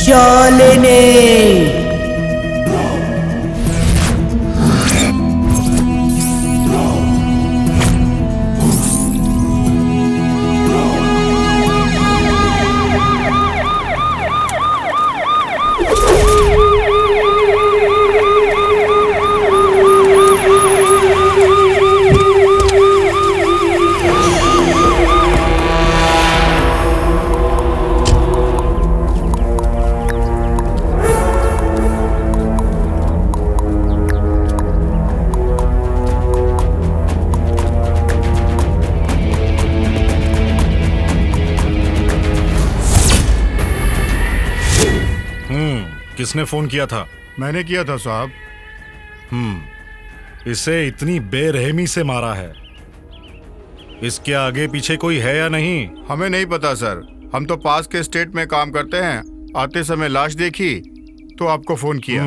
शालिनी। किसने फोन किया था? मैंने किया था साहब। इसे इतनी बेरहमी से मारा है, इसके आगे पीछे कोई है या नहीं? हमें नहीं पता सर, हम तो पास के स्टेट में काम करते हैं। आते समय लाश देखी तो आपको फोन किया।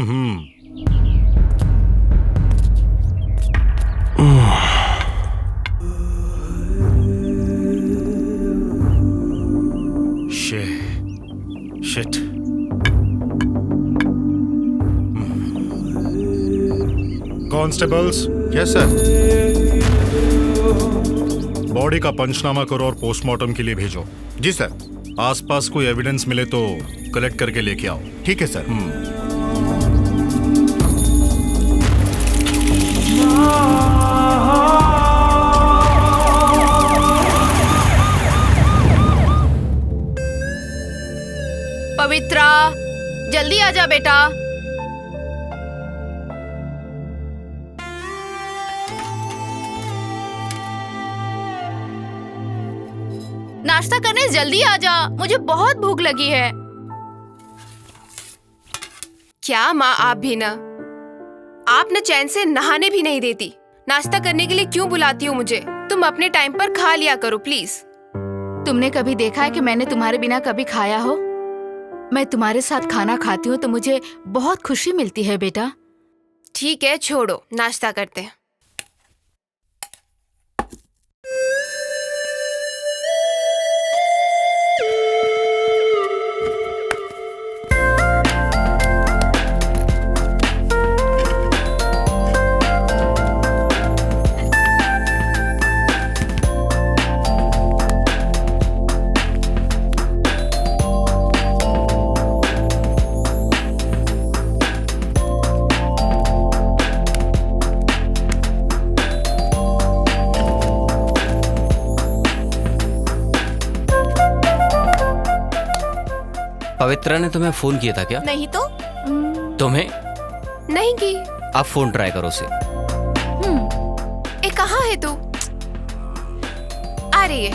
Shit. Constables. Yes sir. Body का पंचनामा करो और पोस्टमार्टम के लिए भेजो। जी सर। आसपास कोई एविडेंस मिले तो कलेक्ट करके लेके आओ। ठीक है सर। पवित्रा, जल्दी आजा बेटा। नाश्ता करने जल्दी आजा, मुझे बहुत भूख लगी है। क्या माँ, आप भी ना, आप न चैन से नहाने भी नहीं देती। नाश्ता करने के लिए क्यों बुलाती हो मुझे? तुम अपने टाइम पर खा लिया करो प्लीज। तुमने कभी देखा है कि मैंने तुम्हारे बिना कभी खाया हो? मैं तुम्हारे साथ खाना खाती हूँ तो मुझे बहुत खुशी मिलती है बेटा। ठीक है, छोड़ो, नाश्ता करते हैं। पवित्रा ने तुम्हें फोन किया था क्या? नहीं तो तुम्हें? नहीं की। अब फोन ट्राई करो उसे। ए कहाँ है तू? आ रही है।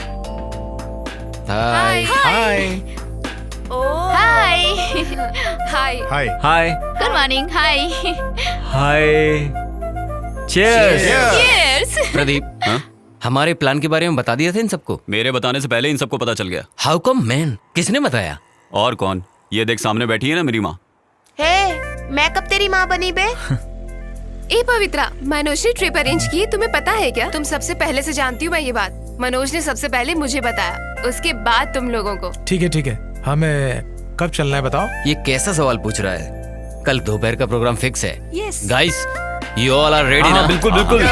Hi hi. Hi. Hi. Hi. Hi. Good morning. Hi. Hi. Cheers. Cheers. Pradeep, हमारे प्लान के बारे में बता दिया था इन सबको? मेरे बताने से पहले इन सबको पता चल गया। How come man? किसने बताया? और कौन? ये देख सामने बैठी है ना मेरी माँ। हे, मैं कब तेरी माँ बनी बे? ए पवित्रा, मनोज ने ट्रिप अरेंज की, तुम्हें पता है क्या? तुम सबसे पहले से जानती हूँ मैं ये बात। मनोज ने सबसे पहले मुझे बताया, उसके बाद तुम लोगों को। ठीक है, हमें कब चलना है बताओ? ये कैसा सवाल पूछ रहा है? कल दोपहर का प्रोग्राम फिक्स है। Yes. Guys, you all are ready ना? बिल्कुल बिल्कुल।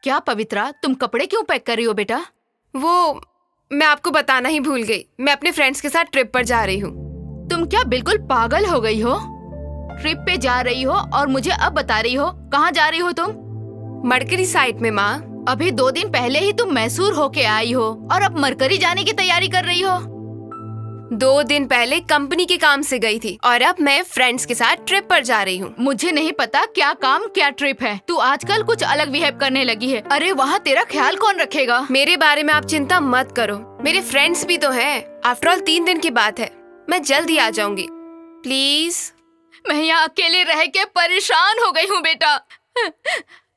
क्या पवित्रा, तुम कपड़े क्यों पैक कर रही हो बेटा? वो मैं आपको बताना ही भूल गई, मैं अपने फ्रेंड्स के साथ ट्रिप पर जा रही हूँ। तुम क्या बिल्कुल पागल हो गई हो? ट्रिप पे जा रही हो और मुझे अब बता रही हो? कहाँ जा रही हो तुम? मरकरी साइट में माँ। अभी 2 दिन पहले ही तुम मैसूर होके आई हो और अब मरकरी जाने की तैयारी कर रही हो। 2 दिन पहले कंपनी के काम से गई थी और अब मैं फ्रेंड्स के साथ ट्रिप पर जा रही हूँ। मुझे नहीं पता क्या काम क्या ट्रिप है। तू आजकल कुछ अलग बिहेव करने लगी है। अरे वहाँ तेरा ख्याल कौन रखेगा? मेरे बारे में आप चिंता मत करो, मेरे फ्रेंड्स भी तो हैं। आफ्टर ऑल 3 दिन की बात है, मैं जल्द ही आ जाऊंगी। प्लीज। मैं यहाँ अकेले रह के परेशान हो गई हूँ बेटा।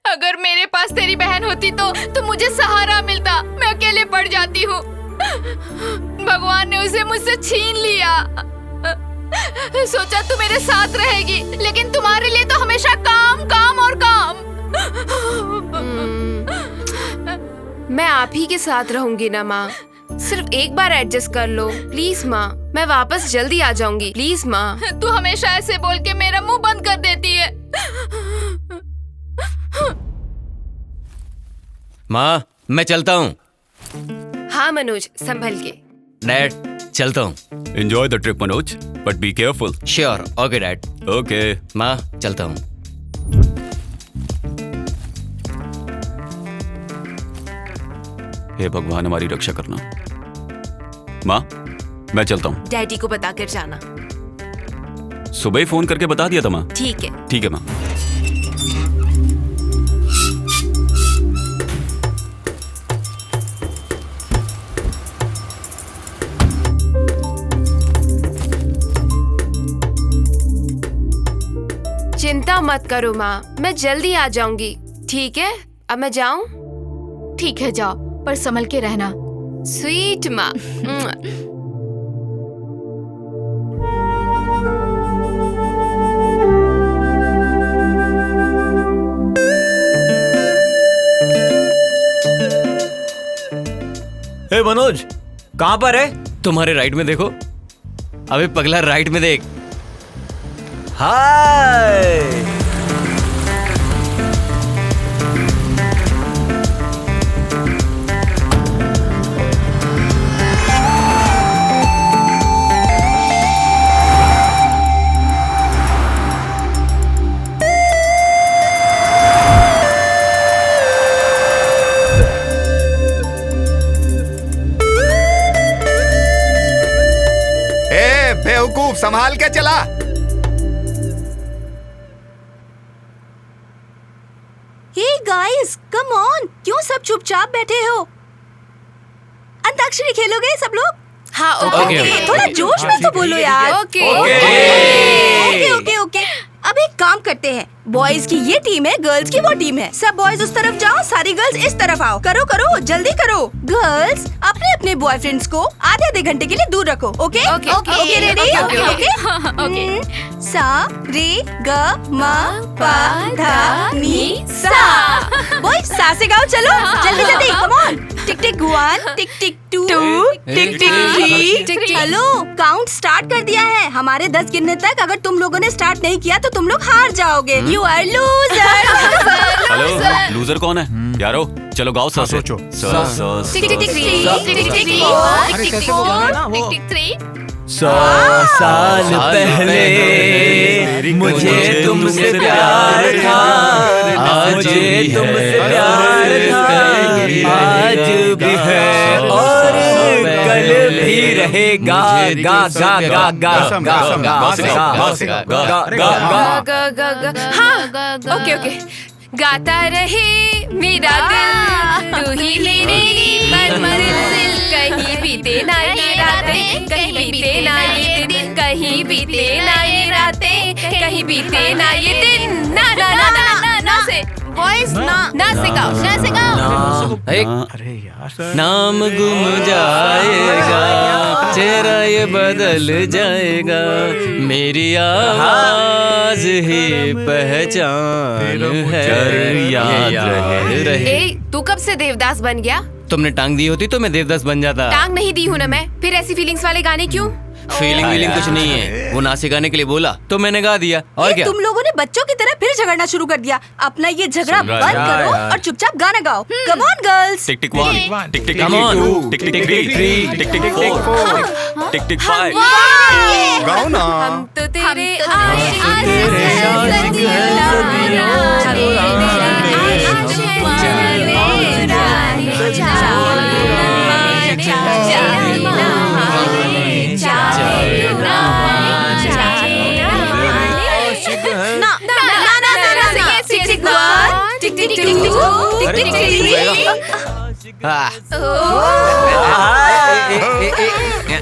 अगर मेरे पास तेरी बहन होती तो मुझे सहारा मिलता। मैं अकेले पड़ जाती हूँ। भगवान ने उसे मुझसे छीन लिया। सोचा तू मेरे साथ रहेगी, लेकिन तुम्हारे लिए तो हमेशा काम काम और काम। मैं आप ही के साथ रहूंगी ना माँ, सिर्फ एक बार एडजस्ट कर लो प्लीज माँ। मैं वापस जल्दी आ जाऊंगी, प्लीज माँ। तू हमेशा ऐसे बोल के मेरा मुंह बंद कर देती है। माँ, मैं चलता हूँ। हाँ मनोज, संभल के। डैड, चलता हूँ। Enjoy the trip Manoj, but be careful. Sure. Okay dad. Okay. माँ, चलता हूँ। हे भगवान, हमारी रक्षा करना। माँ, मैं चलता हूँ। डैडी को बता कर जाना। सुबह ही फोन करके बता दिया था माँ। ठीक है। ठीक है माँ। चिंता मत करो माँ, मैं जल्दी आ जाऊंगी। ठीक है, अब मैं जाऊं? ठीक है जाओ, पर संभल के रहना। स्वीट माँ। हे मनोज, कहाँ पर है? तुम्हारे राइट में देखो। अबे पगला, राइट में देख। हाय। ए बेवकूफ, संभाल के चला। हे गाइस, कम ऑन, क्यों सब चुपचाप बैठे हो? अंताक्षरी खेलोगे सब लोग? हाँ ओके, ओके। थोड़ा जोश में तो बोलो यार। ओके। Okay okay okay. अब एक काम करते हैं, बॉयज की ये टीम है, गर्ल्स की वो टीम है। सब बॉयज उस तरफ जाओ, सारी गर्ल्स इस तरफ आओ। करो करो, जल्दी करो। गर्ल्स अपने अपने बॉयफ्रेंड्स को आधे घंटे के लिए दूर रखो। Okay okay, okay okay, ready? Okay, okay. Okay. सा रे ग म प ध नि सा। बॉयज सा से गाओ, चलो जल्दी जल्दी, come on. Tick tick 1, tick tick 2, tick tick 3, tick tick. Hello, count start कर दिया है। हमारे 10 गिनने तक अगर तुम लोगों ने स्टार्ट नहीं किया तो तुम लोग हार जाओगे। You are loser. Hello, loser कौन है? यारो, चलो गाओ सा से। सोचो। सा सा टिक टिक 3, टिक टिक 4, टिक टिक 4, टिक टिक 3। 100 साल पहले मुझे तुमसे प्यार था, मुझे तुमसे प्यार था, आज भी है और कल भी रहेगा। गा गा गा गा गा गा। हाँ ओके ओके। गाता रहे मेरा दिल, तू ही मेरी मंजिल, कहीं बीते ना ये रातें, कहीं बीते ना ये दिन, कहीं बीते ना ये रातें, कहीं बीते ना ये दिन। ना ना ना ना ना ना से वॉइस ना से गाओ, ना से गाओ। अरे यार नाम गुम जाएगा, चेहरा ये बदल जाएगा, मेरी आवाज ही पहचान है, याद रहे। ए तू कब से देवदास बन गया? तुमने टांग दी होती तो मैं देवदास बन जाता। टांग नहीं दी हूँ ना मैं, फिर ऐसी फीलिंग्स वाले गाने क्यों? फीलिंग वीलिंग कुछ नहीं है, वो नाचे गाने के लिए बोला तो मैंने गा दिया। और क्या? तुम लोगों ने बच्चों की तरह फिर झगड़ना शुरू कर दिया। अपना ये झगड़ा बंद करो और चुपचाप गाना गाओ। Come on girls. Tick tick 1, tick tick Come on. 2, टिक टिक 3, टिक टिक 4, टिक टिक 5। गाओ ना। हम तो तेरे आशिक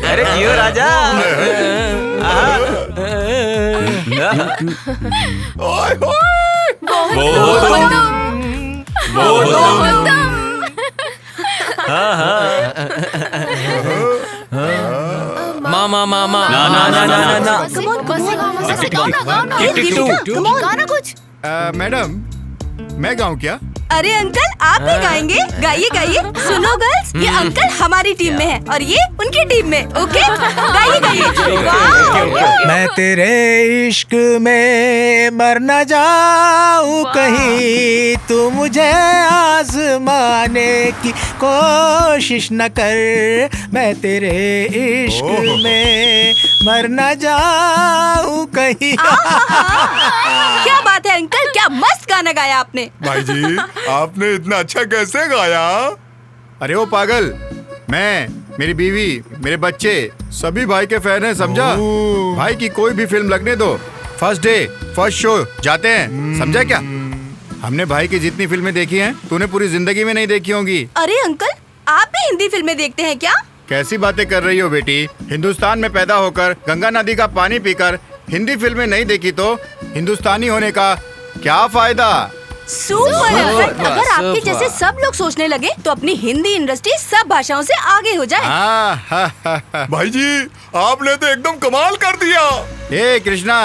अरे क्यों राजा? मामा मामा ना ना ना ना ना। टिक टिक 2 गाना कुछ। मैडम मैं गाऊं क्या? अरे अंकल आप भी गाएंगे? गाइए गाइए। सुनो गर्ल्स, ये अंकल हमारी टीम में है और ये उनकी टीम में। ओके गाइए गाइए। मैं तेरे इश्क में मर न जाऊं कहीं, तू मुझे आजमाने की कोशिश न कर। मैं तेरे इश्क में मर न जाऊं कहीं। क्या बात है अंकल, क्या मस्त गाना गाया आपने। भाई जी आपने इतना अच्छा कैसे गाया? अरे ओ पागल, मैं, मेरी बीवी, मेरे बच्चे सभी भाई के फैन हैं, समझा? भाई की कोई भी फिल्म लगने दो, फर्स्ट डे फर्स्ट शो जाते हैं, समझा क्या? हमने भाई की जितनी फिल्में देखी हैं तूने पूरी जिंदगी में नहीं देखी होंगी। अरे अंकल आप भी हिंदी फिल्में देखते हैं क्या? कैसी बातें कर रही हो बेटी? हिंदुस्तान में पैदा होकर गंगा नदी का पानी पीकर हिंदी फिल्में नहीं देखी तो हिंदुस्तानी होने का क्या फायदा? सुपर। अगर आपके जैसे सब लोग सोचने लगे तो अपनी हिंदी इंडस्ट्री सब भाषाओं से आगे हो जाए। भाई जी आपने तो एकदम कमाल कर दिया। ए कृष्णा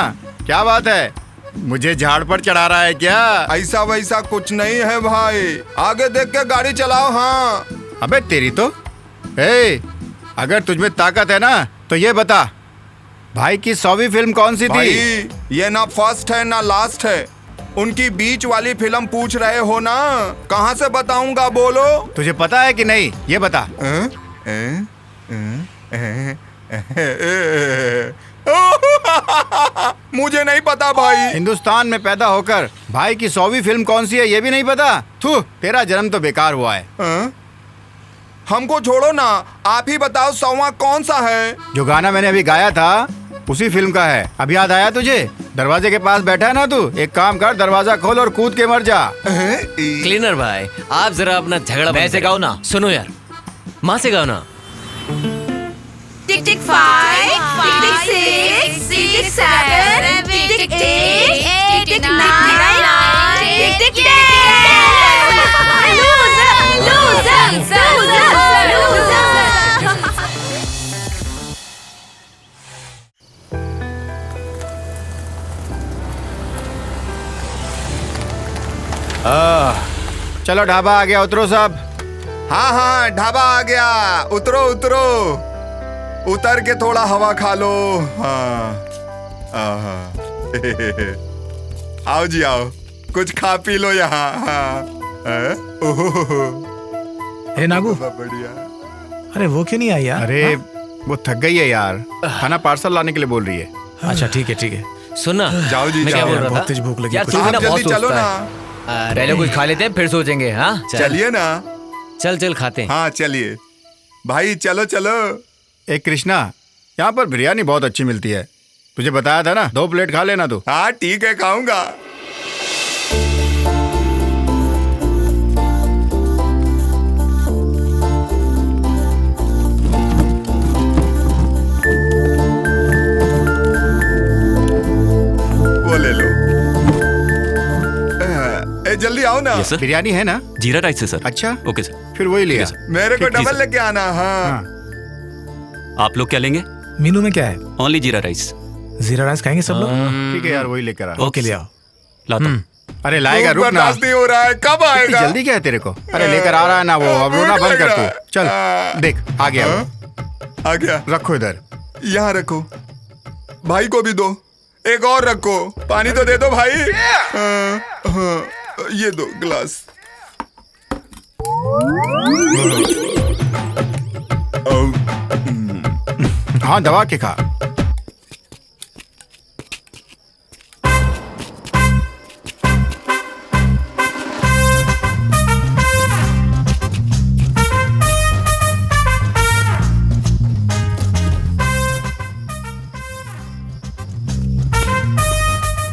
क्या बात है, मुझे झाड़ पर चढ़ा रहा है क्या? ऐसा वैसा कुछ नहीं है भाई, आगे देख के गाड़ी चलाओ। हाँ अबे तेरी तो। ए अगर तुझमें ताकत है ना तो ये बता, भाई की 100वीं फिल्म कौन सी भाई, थी? ये ना फर्स्ट है ना लास्ट है, उनकी बीच वाली फिल्म पूछ रहे हो ना, कहाँ से बताऊंगा बोलो? तुझे पता है कि नहीं ये बता। मुझे नहीं पता भाई। हिंदुस्तान में पैदा होकर भाई की 100वीं फिल्म कौन सी है ये भी नहीं पता? थू, तेरा जन्म तो बेकार हुआ है। हमको छोड़ो ना, आप ही बताओ 100वां कौन सा है? जो गाना मैंने अभी गाया था उसी फिल्म का है। अब याद आया तुझे? दरवाजे के पास बैठा है ना तू, एक काम कर दरवाजा खोल और कूद के मर जा। क्लीनर भाई आप जरा अपना झगड़ा मैं से गाओ ना। सुनो यार, माँ से गाओ ना। टिक टिक 5, टिक टिक 6, टिक टिक 7, टिक टिक 8, टिक टिक 9, टिक टिक 10। चलो ढाबा आ गया, उतरो सब। हाँ हाँ ढाबा आ गया, उतरो उतरो, उतर के थोड़ा हवा खा लो। हाँ आओ जी आओ, कुछ खा पी लो यहाँ। हाँ हे नागू, बढ़िया। अरे वो क्यों नहीं आई यार? अरे वो थक गई है यार, खाना पार्सल लाने के लिए बोल रही है। अच्छा ठीक है ठीक है। सुनना, जाओ जी मैं क्या जाओ। बोल रहा बहुत था? तेज भूख लगी यार, कुछ। तू भी आप ना बहुत जल्दी चलो सोचता ना। है। पहले कुछ खा लेते हैं फिर सोचेंगे। हाँ चलिए ना। चल चल खाते हैं। हाँ चलिए भाई, चलो चलो। एक कृष्णा, यहाँ पर बिरयानी बहुत अच्छी मिलती है, तुझे बताया था ना, 2 प्लेट खा लेना तू। हाँ ठीक है, खाऊंगा। वो ले लो। ए जल्दी आओ ना। Yes sir. बिरयानी है ना? जीरा राइस है सर। अच्छा ओके सर। फिर वही लिया। मेरे को ठीक, जी डबल सर। लेके आना। हाँ हाँ। आप लोग क्या लेंगे? मेनू में क्या है? ओनली जीरा राइस। जीरा राइस खाएंगे सब लोग? ठीक है यार, वही लेकर आ। ओके ले आओ। लाता हूँ। अरे लाएगा, भूख रुक ना। बर्दाश्त नहीं हो रहा है, कब इतनी आएगा? जल्दी क्या है तेरे को? अरे लेकर आ रहा है ना वो, अब रोना बंद कर तू। चल देख आ गया वो। आ गया। रखो इधर। यहाँ रखो, भाई को भी दो। एक और रखो, पानी तो दे दो भाई। हाँ, ये दो गिलास। हाँ दबा के खा।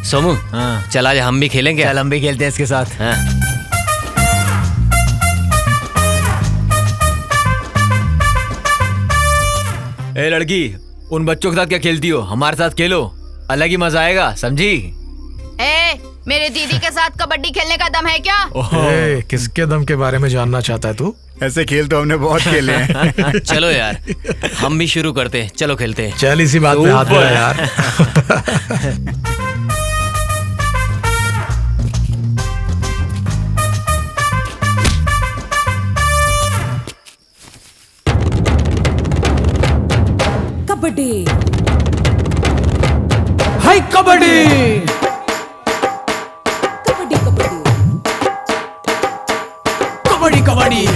सोमू, हाँ। चल आज हम भी खेलेंगे। चल हम भी खेलते हैं इसके साथ। हाँ। ए लड़की, उन बच्चों के साथ क्या खेलती हो? हमारे साथ खेलो, अलग ही मजा आएगा, समझी? ए, मेरे दीदी के साथ कबड्डी खेलने का दम है क्या? ए, किसके दम के बारे में जानना चाहता है तू? ऐसे खेल तो हमने बहुत खेले हैं। चलो यार, हम भी शुरू करते हैं। चलो खेलते हैं। चल इसी बात पे हाथ मिला यार। कबड्डी हाय कबड्डी। कबड्डी कबड्डी कबड्डी कबड्डी।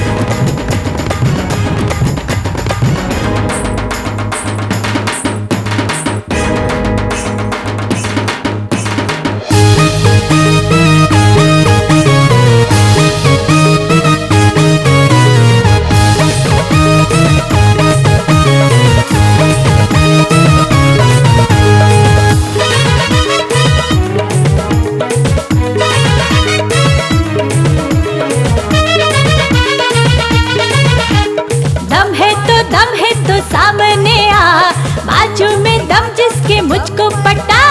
सामने आ, बाजू में दम जिसके मुझको पटा।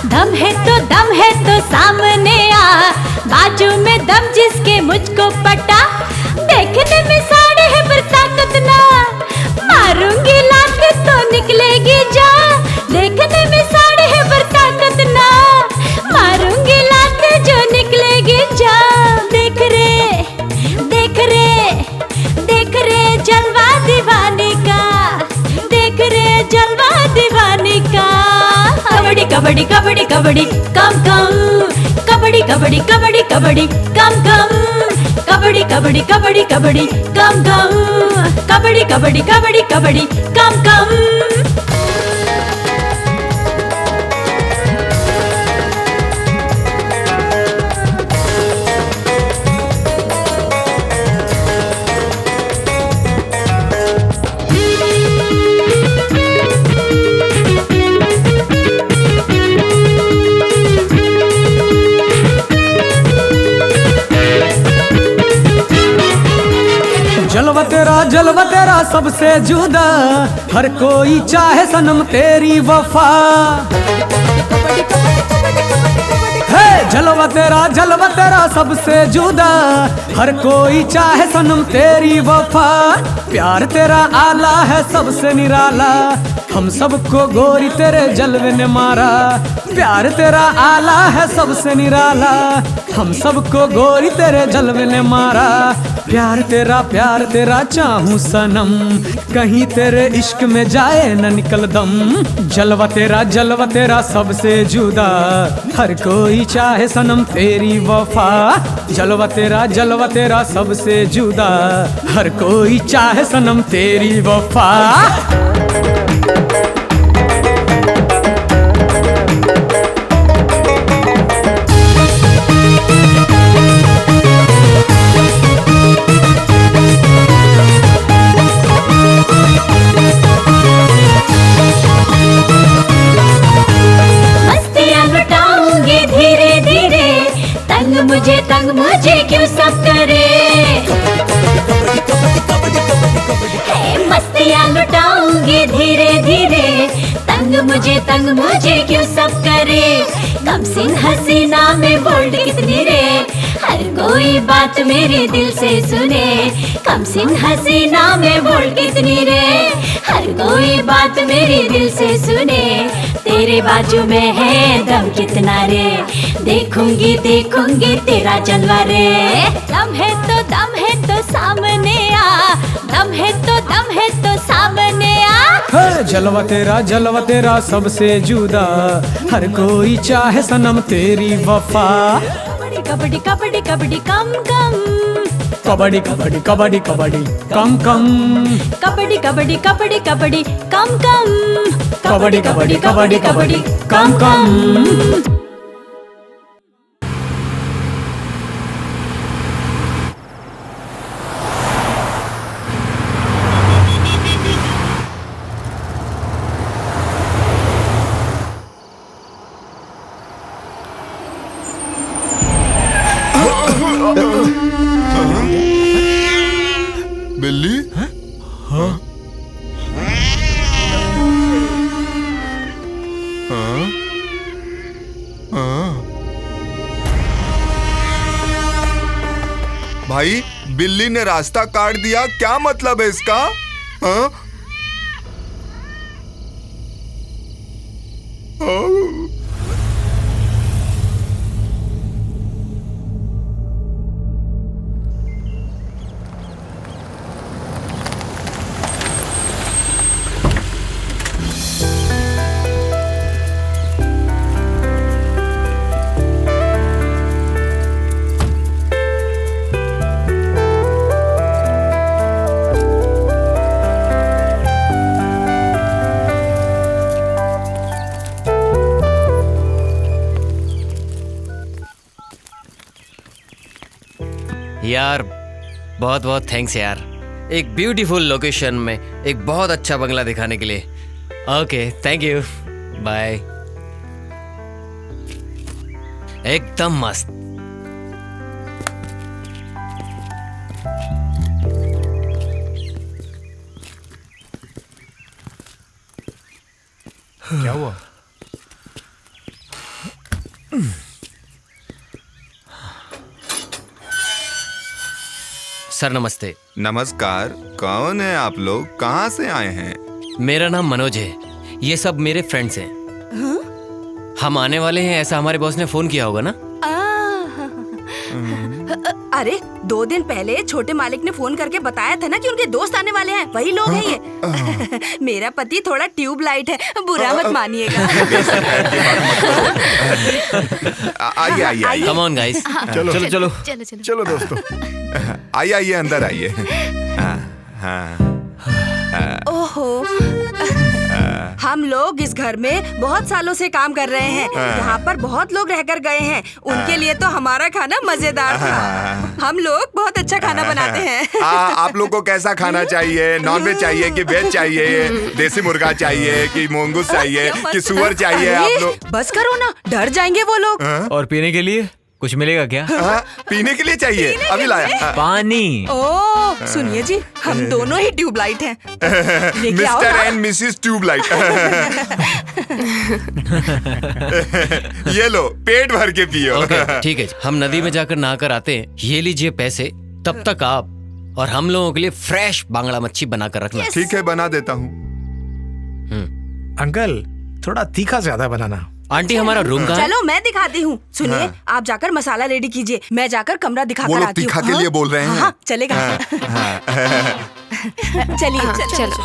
दम है तो सामने आ, बाजू में दम जिसके मुझको पटा। देखने में साड़े है पर ताकत ना, मारूंगी लात तो निकलेगी जा। देखने में साड़े है पर ताकत ना, मारूंगी लात जो निकलेगी जा। देख रे जलवा दीवानी का, देख रे जलवा दीवानी का। कबड्डी कबड्डी कबड्डी कबड्डी कम कम, कबड्डी कबड्डी कबड्डी कबड्डी कम कम, कबड्डी कबड्डी कबड्डी कबड्डी कम कम, कबड्डी कबड्डी कबड्डी कबड्डी कम कम। जलवा तेरा सबसे जुदा, हर कोई चाहे सनम तेरी वफा। है जलवा तेरा सबसे जुदा, हर कोई चाहे सनम तेरी वफा। प्यार तेरा आला है सबसे निराला, हम सबको गोरी तेरे जलवे ने मारा। प्यार तेरा आला है सबसे निराला, हम सबको गोरी तेरे जलवे ने मारा। प्यार तेरा चाहूं सनम, कहीं तेरे इश्क में जाए न निकल दम। जलवा तेरा सबसे जुदा, हर कोई चाहे सनम तेरी वफा। जलवा तेरा सबसे जुदा, हर कोई चाहे सनम तेरी वफा। मुझे क्यों सब करे। मस्तियाँ लुटाऊंगी धीरे धीरे, तंग मुझे क्यों सब करे। कम सिन हसीना में बोल्ड कितनी रे, हर कोई बात मेरे दिल से सुने। कम सिन हसीना में बोल्ड कितनी रे, हर कोई बात मेरे दिल से सुने। तेरे बाजू में है दम कितना रे, देखूंगी देखूंगी तेरा जलवा रे। दम है तो सामने आ, दम है तो सामने आ। जलवा तेरा सबसे जुदा, हर कोई चाहे सनम तेरी वफा। कबड्डी कबड्डी कबड्डी कम कम, कबड्डी कबड्डी कबड्डी कबड्डी कम कम, कबड्डी कबड्डी कबड्डी कबड्डी कम कम, कबड्डी कबड्डी कबड्डी कबड्डी कम कम। बिल्ली? हाँ? भाई बिल्ली ने रास्ता काट दिया, क्या मतलब है इसका? हाँ? यार बहुत बहुत थैंक्स यार, एक ब्यूटीफुल लोकेशन में एक बहुत अच्छा बंगला दिखाने के लिए। Okay thank you, bye. एकदम मस्त। क्या हुआ? सर नमस्ते। नमस्कार, कौन है आप लोग, कहाँ से आए हैं? मेरा नाम मनोज है, ये सब मेरे फ्रेंड्स हैं। हम आने वाले हैं ऐसा हमारे बॉस ने फोन किया होगा ना? अरे 2 दिन पहले छोटे मालिक ने फोन करके बताया था ना कि उनके दोस्त आने वाले हैं, वही लोग हैं ये। मेरा पति थोड़ा ट्यूबलाइट है, बुरा मत मानिएगा। आइए आइए आइए। कम ऑन गाइस, चलो चलो चलो चलो चलो चलो दोस्तों, आइए आइए अंदर आइए। ओहो, हम लोग इस घर में बहुत सालों से काम कर रहे हैं। यहाँ पर बहुत लोग रहकर गए हैं, उनके लिए तो हमारा खाना मजेदार था। हम लोग बहुत अच्छा खाना बनाते हैं। आप लोग को कैसा खाना चाहिए? नॉनवेज चाहिए कि वेज चाहिए? देसी मुर्गा चाहिए कि मोंगूस चाहिए कि सुअर चाहिए? आप लोग बस करो ना, डर जाएंगे वो लोग। और पीने के लिए कुछ मिलेगा क्या? पीने के लिए चाहिए, अभी लाया। पानी। ओह सुनिए जी, हम दोनों ही ट्यूबलाइट हैं। लेके आओ मिस्टर ना। And Mrs tubelight. ये लो, पेट भर के पियो। ओके ठीक है, हम नदी में जाकर नहाकर आते हैं। ये लीजिए पैसे, तब तक आप और हम लोगों के लिए फ्रेश बांगड़ा मच्छी बनाकर रखना। ठीक है, बना देता हूँ। अंकल थोड़ा तीखा ज्यादा बनाना। आंटी हमारा रूम कहाँ है? चलो मैं दिखाती हूँ। सुनिए, आप जाकर मसाला रेडी कीजिए, मैं जाकर कमरा वो दिखाकर लोग आती हूँ। तीखा के लिए बोल रहे हैं। हाँ, चलेगा। चलिए चलो।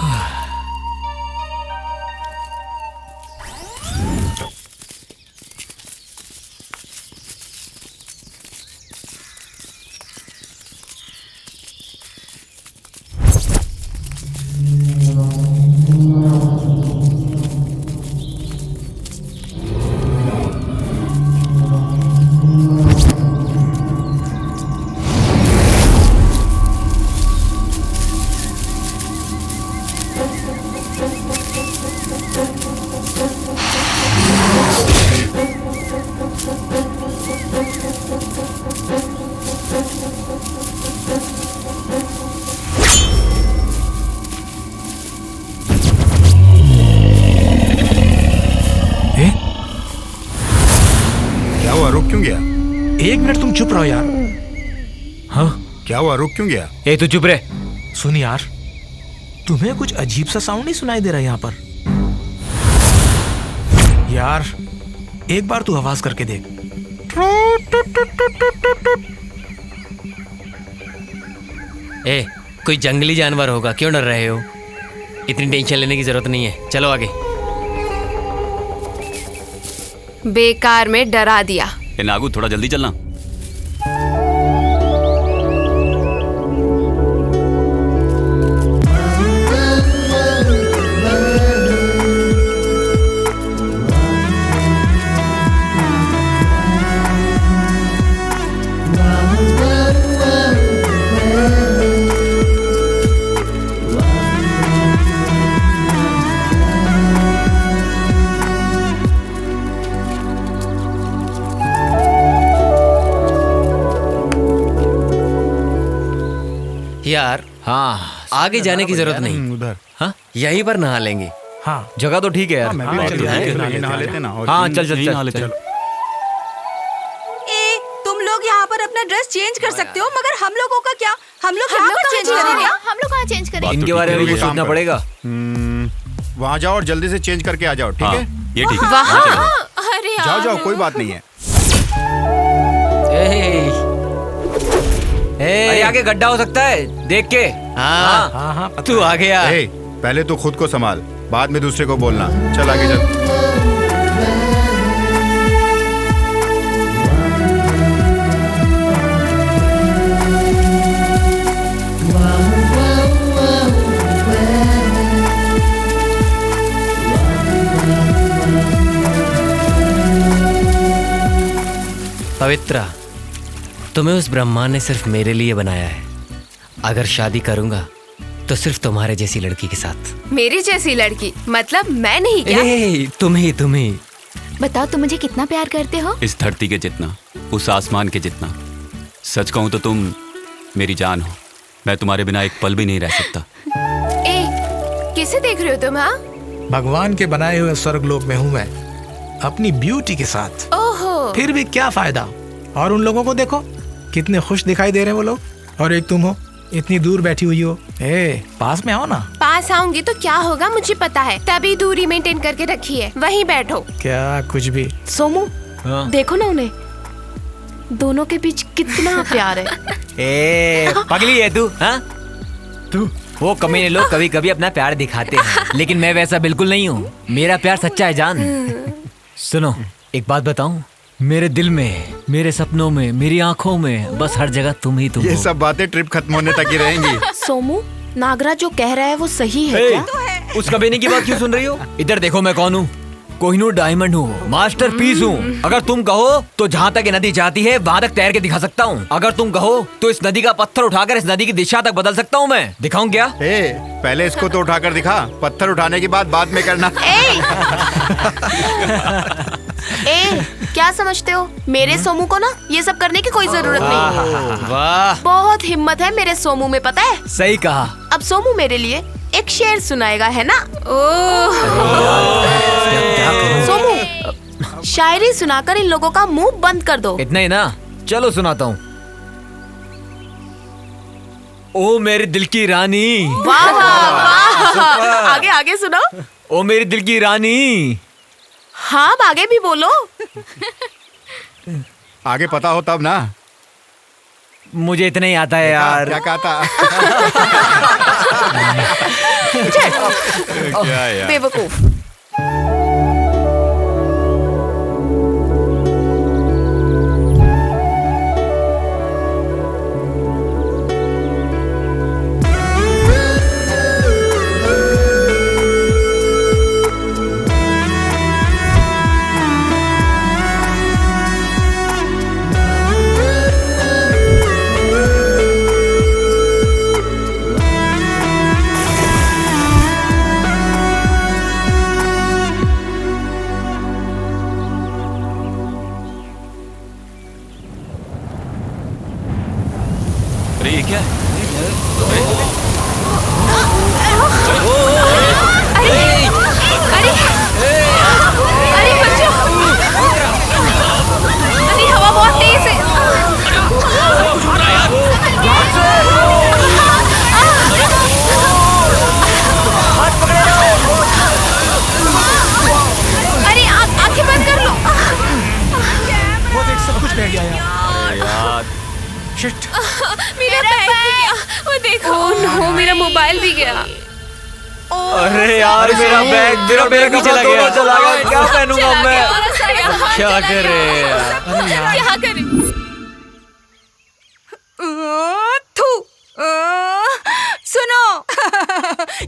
एक मिनट तुम चुप रहो यार। हाँ क्या हुआ, रुक क्यों गया? ए तू चुप रहे। सुन यार, तुम्हें कुछ अजीब सा साउंड नहीं सुनाई दे रहा यहाँ पर? यार एक बार तू आवाज करके देख। ए, कोई जंगली जानवर होगा, क्यों डर रहे हो? इतनी टेंशन लेने की जरूरत नहीं है, चलो आगे। बेकार में डरा दिया। ए नागू, थोड़ा जल्दी चलना। यार हाँ, आगे जाने की जरूरत नहीं, उधर। हाँ यहीं पर नहा लेंगे। हाँ जगह तो ठीक है यार। मैं भी नहा लेते ना। हाँ चल चल चल चल। ए, तुम लोग यहाँ पर अपना ड्रेस चेंज कर सकते हो, मगर हम लोगों का क्या? हम लोग यहाँ पर चेंज करेंगे? हम लोग कहाँ चेंज करेंगे? इनके बारे में भी सोचना पड़ेगा। वहाँ जाओ और जल्दी से चेंज करके आ जाओ, ठीक है? ये ठीक है। अरे जाओ जाओ, कोई बात नहीं है। अरे आगे गड्ढा हो सकता है, देख के। हाँ हाँ हाँ तू आ गया। पहले तो खुद को संभाल, बाद में दूसरे को बोलना। चल आगे चल। पवित्रा, तुम्हें उस ब्रह्मा ने सिर्फ मेरे लिए बनाया है। अगर शादी करूंगा तो सिर्फ तुम्हारे जैसी लड़की के साथ। मेरी जैसी लड़की? मतलब मैं नहीं क्या? तुम्हें बताओ, तुम मुझे कितना प्यार करते हो? इस धरती के जितना, उस आसमान के जितना। सच कहूं तो तुम मेरी जान हो। मैं तुम्हारे बिना एक पल भी नहीं रह सकता। ए, किसे देख रहे हो तुम? हाँ, भगवान के बनाए हुए स्वर्गलोक में हूँ मैं, अपनी ब्यूटी के साथ। ओहो। फिर भी क्या फायदा? और उन लोगों को देखो, कितने खुश दिखाई दे रहे हैं वो लोग। और एक तुम हो, इतनी दूर बैठी हुई हो। पास में आओ ना। पास आऊंगी तो क्या होगा मुझे पता है, तभी दूरी मेंटेन करके रखी है। वहीं बैठो। क्या कुछ भी। सोमू, देखो ना उन्हें, दोनों के बीच कितना प्यार है। ए पगली है तू? हाँ तू वो कमीने लोग कभी कभी अपना प्यार दिखाते हैं, लेकिन मैं वैसा बिल्कुल नहीं हूँ। मेरा प्यार सच्चा है जान। सुनो एक बात बताऊं, मेरे दिल में, मेरे सपनों में, मेरी आंखों में, बस हर जगह तुम ही तुम ये हो। सब बातें ट्रिप खत्म होने तक ही रहेंगी। सोमू, नागराज जो कह रहा है वो सही है क्या? उस कमीने की बात क्यों सुन रही हो? इधर देखो, मैं कौन हूँ? कोहिनूर डायमंड हूँ, मास्टरपीस हूँ। अगर तुम कहो तो जहाँ तक ये नदी जाती है वहाँ तक तैर के दिखा सकता हूँ। अगर तुम कहो तो इस नदी का पत्थर उठाकर इस नदी की दिशा तक बदल सकता हूँ मैं। दिखाऊं क्या? पहले इसको तो उठाकर दिखा, पत्थर उठाने की बात बाद में करना। क्या समझते हो? मेरे सोमू को ना ये सब करने की कोई जरूरत नहीं। वाह, बहुत हिम्मत है मेरे सोमू में, पता है? सही कहा। अब सोमू मेरे लिए एक शेर सुनाएगा, है ना? सोमू, शायरी सुनाकर इन लोगों का मुंह बंद कर दो। इतना ही ना, चलो सुनाता हूँ। ओ मेरे दिल की रानी। वाह वाह, आगे आगे सुनो। ओ मेरी दिल की रानी। हाँ, अब आगे भी बोलो। आगे पता हो तब ना। मुझे इतना ही आता है यार। क्या कहा था? क्या यार? बेवकूफ। शिट। मेरा बैग भी गया। वो देखो। नो, मेरा मोबाइल भी गया। अरे यार मेरा बैग भी चला गया। क्या पहनूंगा मैं? क्या करे यार? क्या करें? थू। सुनो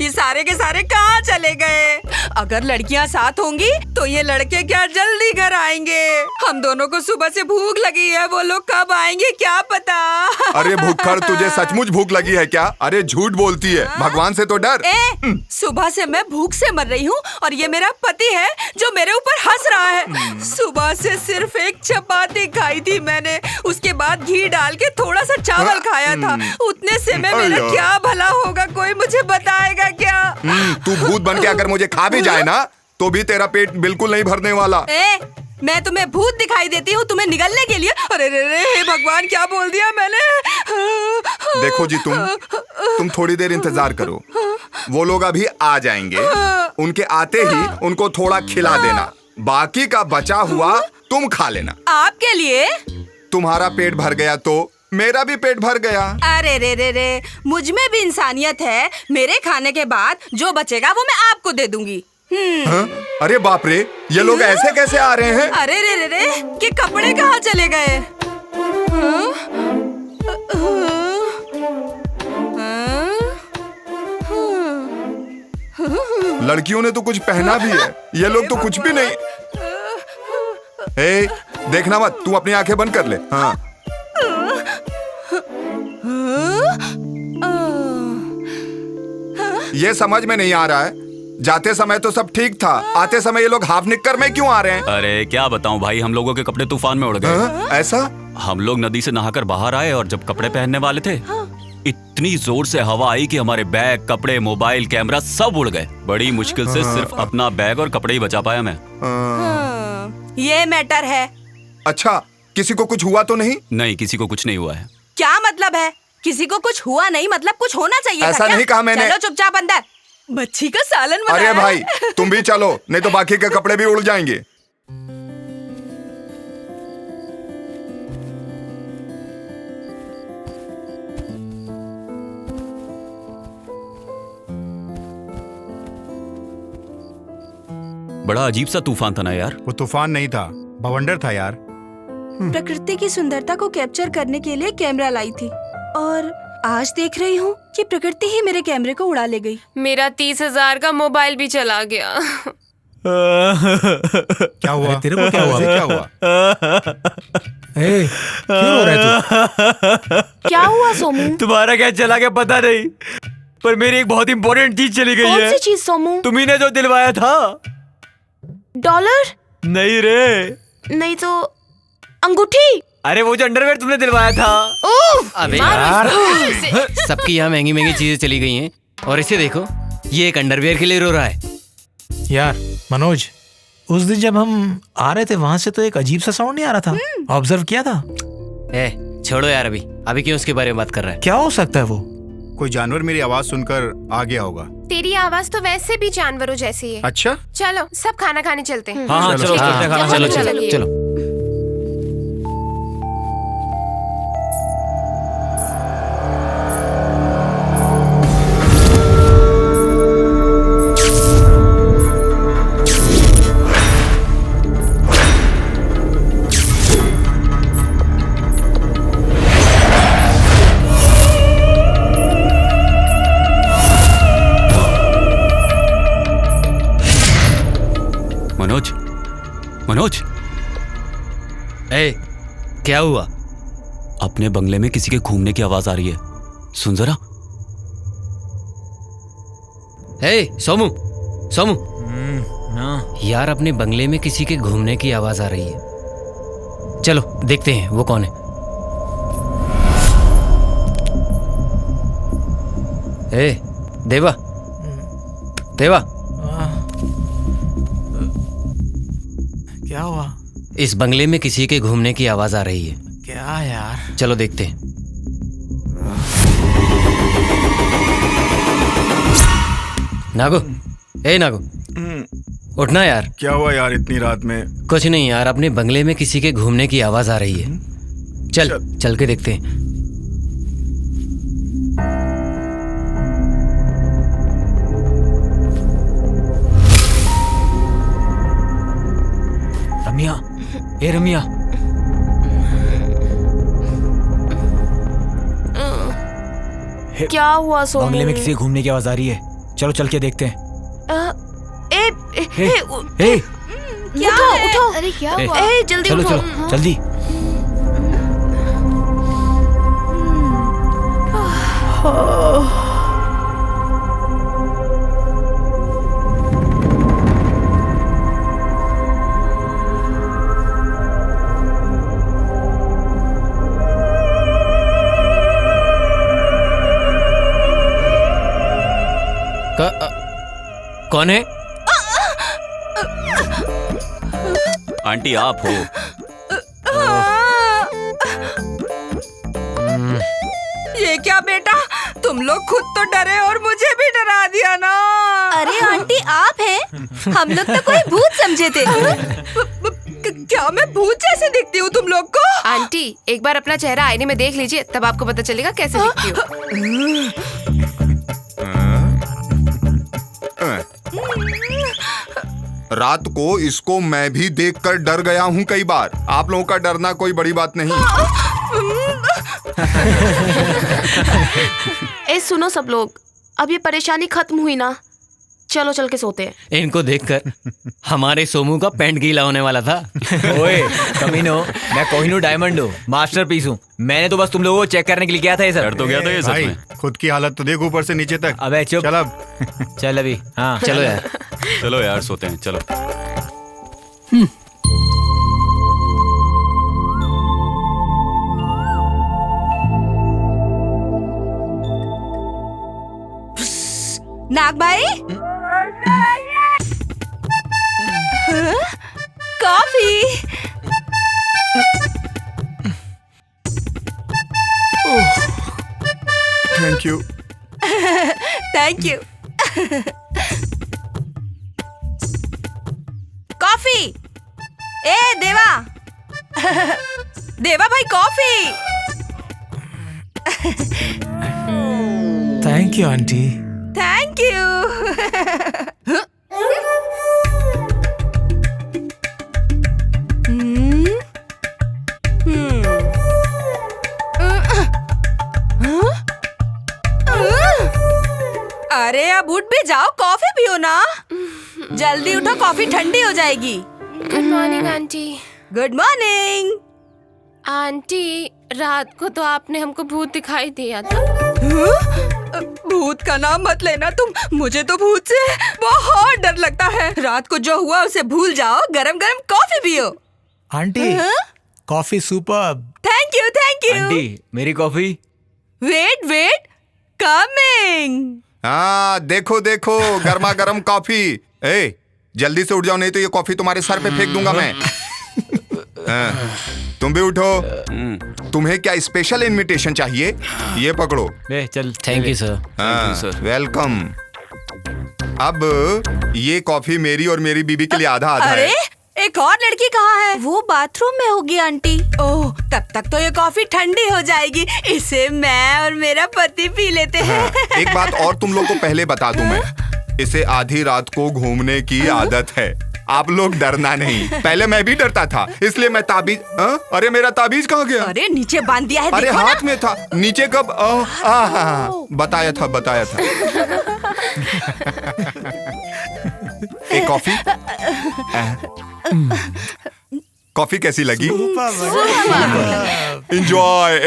ये सारे के सारे कहाँ चले गए? अगर लड़कियाँ साथ होंगी तो ये लड़के क्या जल्दी घर आएंगे? हम दोनों को सुबह से भूख लगी है, वो लोग कब आएंगे क्या पता। अरे भूखड़, तुझे सचमुच भूख लगी है क्या? अरे झूठ बोलती है, भगवान से तो डर। सुबह से मैं भूख से मर रही हूँ और ये मेरा पति है जो मेरे ऊपर हंस रहा है। सुबह से सिर्फ एक चपाती खाई थी मैंने, उसके बाद घी डाल के थोड़ा सा चावल खाया था। उतने से में मेरा क्या भला होगा, कोई मुझे बताएगा क्या? तू भूत बन के अगर मुझे खा भी जाए ना तो भी तेरा पेट बिल्कुल नहीं भरने वाला। मैं तुम्हें भूत दिखाई देती हूँ तुम्हें निगलने के लिए? अरे रे रे, हे भगवान क्या बोल दिया मैंने? देखो जी, तुम थोड़ी देर इंतजार करो, वो लोग अभी आ जाएंगे। उनके आते ही उनको थोड़ा खिला देना, बाकी का बचा हुआ तुम खा लेना। आपके लिए? तुम्हारा पेट भर गया तो मेरा भी पेट भर गया। अरे रे रे रे, मुझ में भी इंसानियत है। मेरे खाने के बाद जो बचेगा वो मैं आपको दे दूंगी। हाँ? अरे बाप रे, ये लोग ऐसे कैसे आ रहे हैं? अरे रे रे रे, कि कपड़े कहाँ चले गए? लड़कियों ने तो कुछ पहना भी है, ये लोग तो कुछ भी नहीं। ए, देखना मत, तू अपनी आंखें बंद कर ले। हाँ। ये समझ में नहीं आ रहा है, जाते समय तो सब ठीक था, आते समय ये लोग हाफ निक्कर में क्यों आ रहे हैं? अरे क्या बताऊं भाई, हम लोगों के कपड़े तूफान में उड़ गए। ऐसा? हम लोग नदी से नहाकर बाहर आए और जब कपड़े पहनने वाले थे, इतनी जोर से हवा आई कि हमारे बैग, कपड़े, मोबाइल, कैमरा सब उड़ गए। बड़ी मुश्किल से सिर्फ अपना बैग और कपड़े ही बचा पाया मैं। ये मैटर है। अच्छा, किसी को कुछ हुआ तो नहीं? नहीं, किसी को कुछ नहीं हुआ है। क्या मतलब है? किसी को कुछ हुआ नहीं मतलब कुछ होना चाहिए। ऐसा नहीं कहा मैंने। चलो चुपचाप अंदर, मच्छी का सालन बनाया। अरे भाई तुम भी चलो, नहीं तो बाकी के कपड़े भी उड़ जाएंगे। बड़ा अजीब सा तूफान था ना यार। वो तूफान नहीं था, बवंडर था यार। प्रकृति की सुंदरता को कैप्चर करने के लिए कैमरा लाई थी और आज देख रही हूँ कि प्रकृति ही मेरे कैमरे को उड़ा ले गई। मेरा 30,000 का मोबाइल भी चला गया। क्या हुआ? तेरे को क्या हुआ? क्या हुआ? क्यों रो रहा है तू? क्या हुआ सोमू? तुम्हारा क्या चला गया पता नहीं, पर मेरी एक बहुत इंपॉर्टेंट चीज चली गई है। कौन सी चीज सोमू? तुम्ही ने जो दिलवाया था। डॉलर? नहीं रे। नहीं तो अंगूठी? अरे वो जो अंडरवेयर तुमने दिलवाया था। अबे यार, सबकी यहाँ महंगी महंगी चीजें चली गई हैं और इसे देखो, ये एक अंडरवेयर के लिए रो रहा है। यार मनोज, उस दिन जब हम आ रहे थे वहां से तो एक अजीब सा साउंड नहीं आ रहा था? ऑब्जर्व किया था? छोड़ो यार, अभी क्यों उसके बारे में बात कर रहा है? क्या हो सकता है वो? कोई जानवर मेरी आवाज सुनकर आ गया होगा। तेरी आवाज तो वैसे भी जानवरों जैसी है। अच्छा, चलो सब खाना खाने चलते हैं। हाँ चलो चलो चलो चलो। मनोज, क्या हुआ? अपने बंगले में किसी के घूमने की आवाज आ रही है, सुन जरा। सोमू, सोमू, यार अपने बंगले में किसी के घूमने की आवाज आ रही है। चलो देखते हैं वो कौन है। देवा, देवा, क्या हुआ? इस बंगले में किसी के घूमने की आवाज आ रही है। क्या यार? चलो देखते हैं। नागो, नागो, उठना यार। क्या हुआ यार इतनी रात में? कुछ नहीं यार, अपने बंगले में किसी के घूमने की आवाज आ रही है। चल के देखते हैं। रम्या, ए रम्या। क्या हुआ सोनू? बंगले में किसी के घूमने की आवाज आ रही है। चलो चल के देखते हैं। ए, क्या उठो। अरे क्या ए, हुआ? जल्दी चलो उठो। चलो जल्दी। कौन है? आंटी आप हो? ये क्या बेटा, तुम लोग खुद तो डरे और मुझे भी डरा दिया ना। अरे आंटी आप हैं? हम लोग तो कोई भूत समझे थे। क्या मैं भूत जैसे दिखती हूँ तुम लोग को? आंटी एक बार अपना चेहरा आईने में देख लीजिए, तब आपको पता चलेगा कैसे दिखती हो। रात को इसको मैं भी देखकर डर गया हूँ कई बार। आप लोगों का डरना कोई बड़ी बात नहीं। ए सुनो सब लोग, अब ये परेशानी खत्म हुई ना, चलो चल के सोते हैं। इनको देखकर हमारे सोमू का पैंट गीला होने वाला था। ओए कमीनो, मैं कोहिनूर डायमंड हूँ, मास्टरपीस हूँ। मैंने तो बस तुम लोगों को चेक करने के लिए किया था ये सब। डर तो गया था ये सच भाई में। खुद की हालत तो देख ऊपर से नीचे तक। अबे चुप। चल अब। चल अभी। हाँ चलो यार। चलो यार सोते हैं, चलो। नाग भाई, coffee. Thank you. Thank you. Coffee. ए देवा, देवा भाई coffee. Thank you aunty. Thank you. अरे अब उठ भी जाओ, कॉफी पियो ना। जल्दी उठो, कॉफी ठंडी हो जाएगी। Good morning aunty. Good morning. Aunty रात को तो आपने हमको भूत दिखाई दिया था। भूत का नाम मत लेना तुम, मुझे तो भूत से बहुत डर लगता है। रात को जो हुआ उसे भूल जाओ, गरम गरम कॉफी पियो। Aunty coffee superb. Thank you thank you. Aunty मेरी कॉफी। Wait wait, coming. हाँ देखो देखो, गर्मा गर्म कॉफी। ए जल्दी से उठ जाओ, नहीं तो ये कॉफी तुम्हारे सर पे फेंक दूंगा मैं। तुम भी उठो। तुम्हें क्या स्पेशल इनविटेशन चाहिए? ये पकड़ो। चल। Thank you sir. हाँ वेलकम। अब ये कॉफी मेरी और मेरी बीबी के लिए आधा आधा अरे है। एक और लड़की कहाँ है? वो बाथरूम में होगी आंटी। ओह तब तक तो ये कॉफी ठंडी हो जाएगी, इसे मैं और मेरा पति पी लेते हैं। हाँ, एक बात और तुम लोग को पहले बता दूं मैं, इसे आधी रात को घूमने की आदत है। आप लोग डरना नहीं, पहले मैं भी डरता था, इसलिए मैं ताबीज। अरे मेरा ताबीज कहाँ गया? अरे नीचे बांध दिया है। अरे देखो हाथ में था, नीचे कब? बताया था। एक कॉफी। कॉफी कैसी लगी? एंजॉय।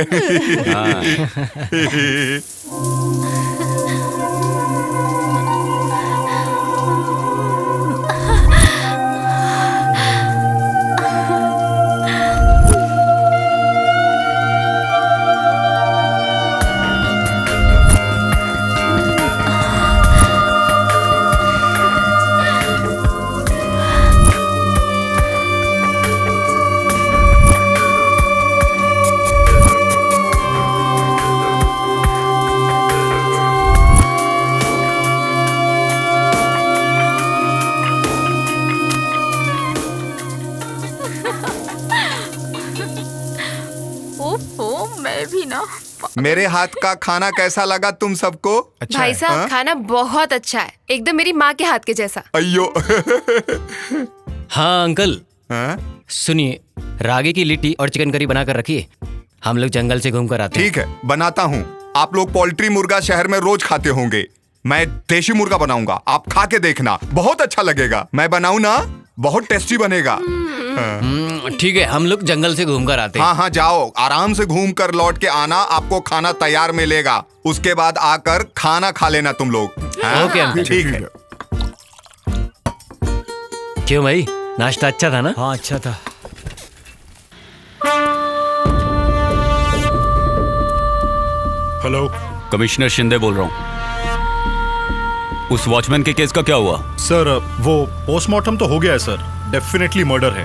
मेरे हाथ का खाना कैसा लगा तुम सबको? अच्छा भाई साहब खाना बहुत अच्छा है, एकदम मेरी माँ के हाथ के जैसा। अयो। हाँ अंकल, हाँ? सुनिए, रागी की लिट्टी और चिकन करी बनाकर रखिए, हम लोग जंगल से घूम कर आते हैं। ठीक है, बनाता हूँ। आप लोग पोल्ट्री मुर्गा शहर में रोज खाते होंगे, मैं देशी मुर्गा बनाऊंगा, आप खा के देखना, बहुत अच्छा लगेगा। मैं बनाऊं ना, बहुत टेस्टी बनेगा। ठीक है, हम लोग जंगल से घूम कर आते हैं। हाँ हाँ, जाओ, आराम से घूम कर लौट के आना, आपको खाना तैयार मिलेगा। उसके बाद आकर खाना खा लेना तुम लोग। हाँ? Okay uncle. ठीक है। क्यों भाई, नाश्ता अच्छा था ना? हाँ अच्छा था। हेलो, कमिश्नर शिंदे बोल रहा हूँ। उस वॉचमैन के केस का क्या हुआ? सर वो पोस्टमार्टम तो हो गया है सर, डेफिनेटली मर्डर है,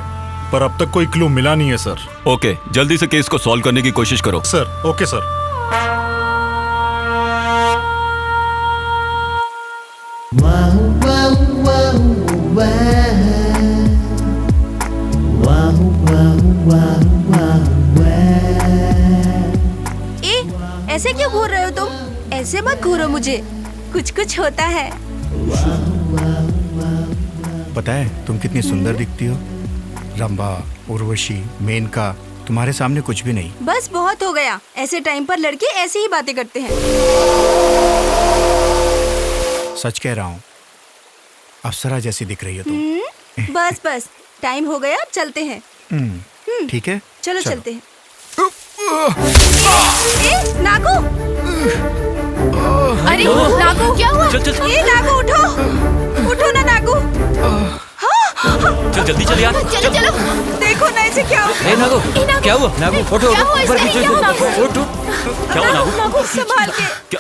पर अब तक कोई क्लू मिला नहीं है सर। ओके, जल्दी से केस को सॉल्व करने की कोशिश करो। Sir, okay sir. ऐसे क्यों घूर रहे हो तुम? ऐसे मत घूरो मुझे, कुछ कुछ होता है। पता है तुम कितनी सुंदर दिखती हो। रंभा, उर्वशी, मेनका, तुम्हारे सामने कुछ भी नहीं। बस बहुत हो गया, ऐसे टाइम पर लड़के ऐसी ही बातें करते हैं। सच कह रहा हूँ, अप्सरा जैसी दिख रही हो तुम। बस बस, टाइम हो गया, चलते हैं। ठीक है, चलो चलते हैं। ए, नागू! अरे नागू, क्या हुआ? ए नागू, उठो, उठो ना नागू। चल जल्दी चल यार। चलो चलो। देखो ना इसे क्या हुआ? ए नागू, क्या हुआ? नागू उठो, ऊपर की क्या हुआ? उठो। क्या हुआ नागू? नागू संभाल के,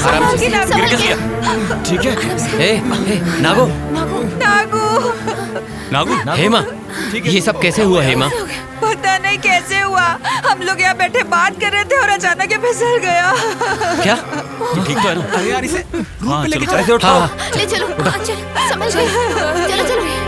आराम से। नागू। गिर कैसे गया? ठीक है। ए नागू, नागू, नागू, हेमा, ये सब कैसे हुआ हेमा? पता नहीं कैसे हुआ, हम लोग यहाँ बैठे बात कर रहे थे और अचानक ये फिसल गया। क्या? ये ठीक तो है ना? अरे यार इसे हाँ चलो ऐसे उठाओ। ले चलो, चलो, समझ गई। चलो चलो।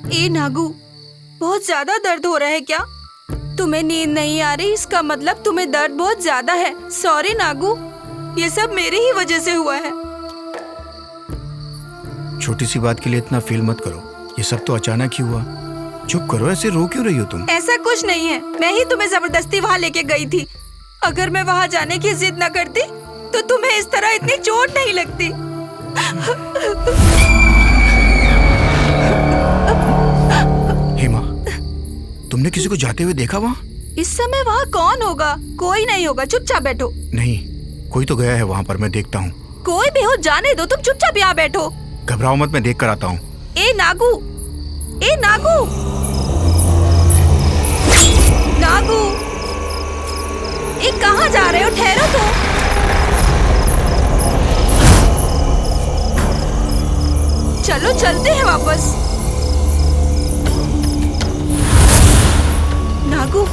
ए नागू, बहुत ज्यादा दर्द हो रहा है क्या? तुम्हें नींद नहीं आ रही, इसका मतलब तुम्हें दर्द बहुत ज्यादा है। सॉरी नागू, ये सब मेरी ही वजह से हुआ है। छोटी सी बात के लिए इतना फील मत करो, ये सब तो अचानक ही हुआ। चुप करो, ऐसे रो क्यों रही हो तुम? ऐसा कुछ नहीं है, मैं ही तुम्हें जबरदस्ती वहाँ लेके गई थी। अगर मैं वहाँ जाने की जिद न करती तो तुम्हें इस तरह इतनी चोट नहीं लगती। हेमा, तुमने किसी को जाते हुए देखा वहाँ? इस समय वहाँ कौन होगा? कोई नहीं होगा, चुपचाप बैठो। नहीं, कोई तो गया है वहाँ पर, मैं देखता हूँ। कोई भी हो, जाने दो, तुम चुपचाप यहाँ बैठो। घबराओ मत, मैं देख कर आता हूँ। ए नागू, ए नागू, नागू, ए कहाँ जा रहे हो? ठहरो तो। चलो चलते हैं वापस। नागू,